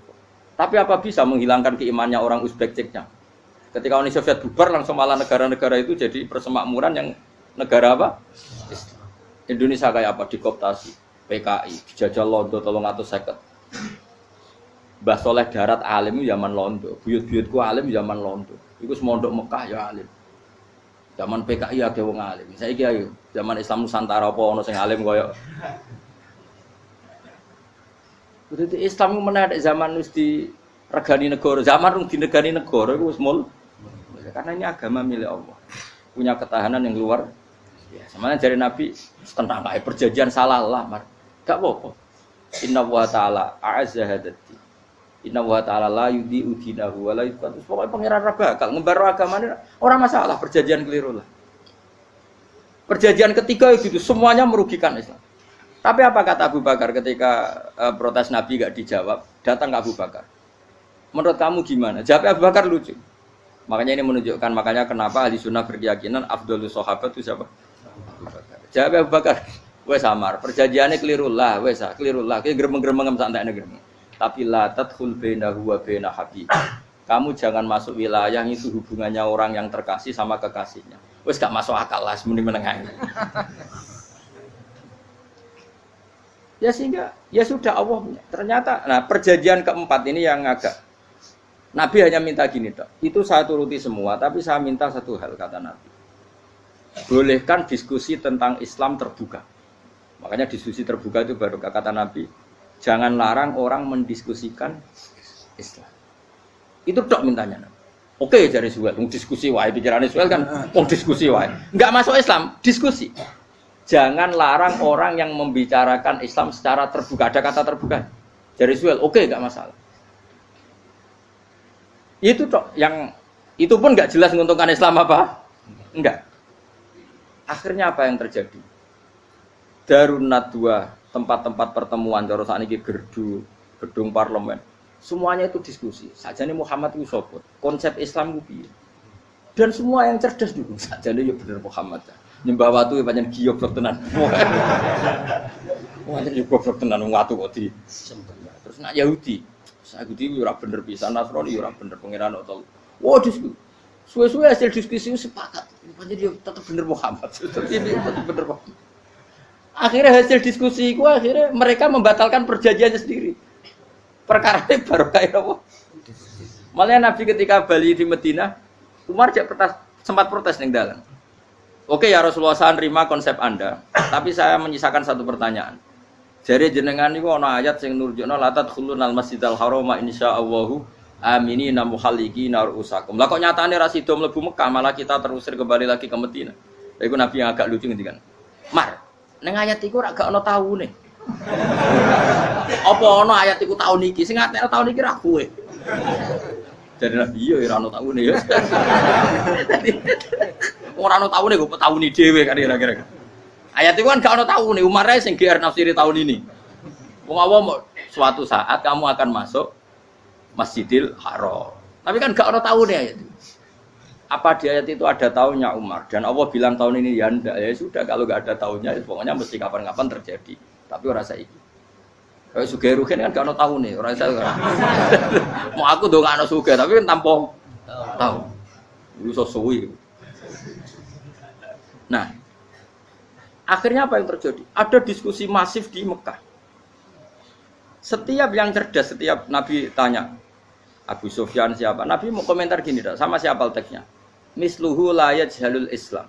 [SPEAKER 1] tapi apa bisa menghilangkan keimannya orang Uzbek Ceknya? Ketika Uni Soviet bubar langsung malah negara-negara itu jadi persemakmuran yang negara apa? Indonesia kayak apa? Dikooptasi PKI, dijajah Londo 350. Mbah Soleh Darat alim zaman Londo, buyut-buyutku alim zaman Londo. Iku semondok Mekah ya alim. Zaman PKI akeh wong alim. Saiki ayo, zaman Islam Nusantara apa ono sing alim koyo. Berarti Islam menarik zaman wis diregani negara, zaman rung dinegani negara iku wis mul. Karena ini agama milik Allah. Punya ketahanan yang luar ya, sebenarnya dari Nabi tentang kayak perjanjian salah lah, gak apa-apa. Inna wa ta'ala a'azza hadati. Inna wa ta'ala la yudi udinahu wa la yudhatu. Pokoknya pengiran bakal ngembar agamanya orang masalah, perjanjian keliru lah. Perjanjian ketiga itu semuanya merugikan Islam. Tapi apa kata Abu Bakar ketika protes Nabi gak dijawab, datang ke Abu Bakar. Menurut kamu gimana? Jawab Abu Bakar lucu. Makanya ini menunjukkan makanya kenapa ahli sunnah berkeyakinan Afdhalus Sahabat itu siapa? Jawab Abu Bakar, wes samar, perjanjiannya keliru lah, wes keliru lah, kayak geremeng-geremeng santai geremeng. Tapi la tadkhul bainahu wa baina habib. Kamu jangan masuk wilayah itu hubungannya orang yang terkasih sama kekasihnya. Wes gak masuk akal lah, semuanya menengah. Ya sehingga ya sudah Allah punya. Ternyata, nah perjanjian keempat ini yang agak Nabi hanya minta gini dok. Itu saya turuti semua, tapi saya minta satu hal kata Nabi. bolehkan diskusi tentang Islam terbuka. Makanya diskusi terbuka itu baru kata Nabi. Jangan larang orang mendiskusikan Islam. Itu dok mintanya. Oke, jadi Suel, diskusi wae pikirannya Suel kan, diskusi wae. Enggak masuk Islam, diskusi. Jangan larang orang yang membicarakan Islam secara terbuka. Ada kata terbuka. Jadi Suel, oke, enggak masalah. Itu dok, yang itu pun enggak jelas menguntungkan Islam apa? Enggak. Akhirnya apa yang terjadi? Darun Nadwa, tempat-tempat pertemuan, cara sakniki gerdu, gedung parlemen. Semuanya itu diskusi. Sajane Muhammad itu sopot. Konsep Islam itu piye? Dan semua yang cerdas juga. Sajane yo bener Muhammad. Nyembah watu pancen goblok tenan. Wah, jadi goblok tenan wong watu kok di. Terus nak Yahudi. Yahudi yo ora bener pisan, Nasrani yo ora bener pangeran atau. Wah, diskusi. Suwe-suwe hasil diskusi sepakat. Pancen yo tetep bener Muhammad. Tetep bener Muhammad. Akhirnya hasil diskusi itu akhirnya mereka membatalkan perjanjiannya sendiri. Perkara ini baru kayak apa? Malah Nabi ketika Bali di Medina, Umar sempat protes ning dalam. Oke ya Rasulullah, saya nerima konsep Anda, tapi saya menyisakan satu pertanyaan. Jadi jenengan niku ana ayat sing nurjukna la tadkhulunal masjidal harama insyaallahu aminina muhalliqina ru'usakum. Lah kok nyatane ra sida mlebu Mekah, malah kita terusir kembali lagi ke Medina. Iku Nabi yang agak lucu ngendikan. Mar, ning ayat iku ora gak ana taune. Apa ana ayat iku taun iki? Sing ngatene taun iki ra kowe. Jadi Nabi yo ora ana taune ya. Ora ana taune kok tauni dhewe kan kira-kira. Ayat iku kan gak ana taune, Umar ae sing GR nafsiri tahun ini. Wong awam suatu saat kamu akan masuk Masjidil Haram. Tapi kan gak ada tahunnya ayat itu. Apa di ayat itu ada tahunnya Umar? Dan Allah bilang tahun ini ya enggak. Ya sudah, kalau gak ada tahunnya ya pokoknya mesti kapan-kapan terjadi. Tapi orang saiki. Kayak Sugih Ruhin kan gak ada tahunnya. Orang saya mau aku dong gak ada Sugih, tapi kan tanpa tahu. Itu sesuai. Nah, akhirnya apa yang terjadi? Ada diskusi masif di Mekah. Setiap yang cerdas, setiap Nabi tanya, Abu Sufyan siapa? Nabi mau komentar gini, sama siapa teksnya? Misluhu la yajhalul Islam.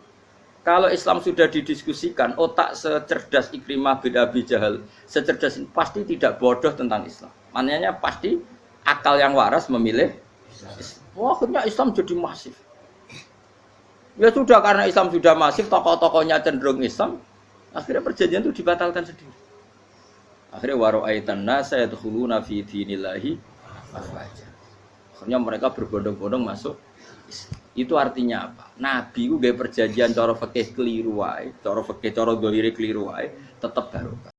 [SPEAKER 1] Kalau Islam sudah didiskusikan, otak secerdas Ikrimah bin Abi Jahal, secerdas ini pasti tidak bodoh tentang Islam. Maknanya pasti akal yang waras memilih Islam. Wah, akhirnya Islam jadi masif. Ya sudah, karena Islam sudah masif, tokoh-tokohnya cenderung Islam, akhirnya perjanjian itu dibatalkan sendiri. Akhirnya waro'aitan nasa yadkhuluna fi dinillahi afwaja. Akhirnya mereka berbondong-bondong masuk Islam. Itu artinya apa? Nabi ku gawe perjanjian cara fikih keliru wae, cara fikih cara zahire keliru wae, tetep barokah.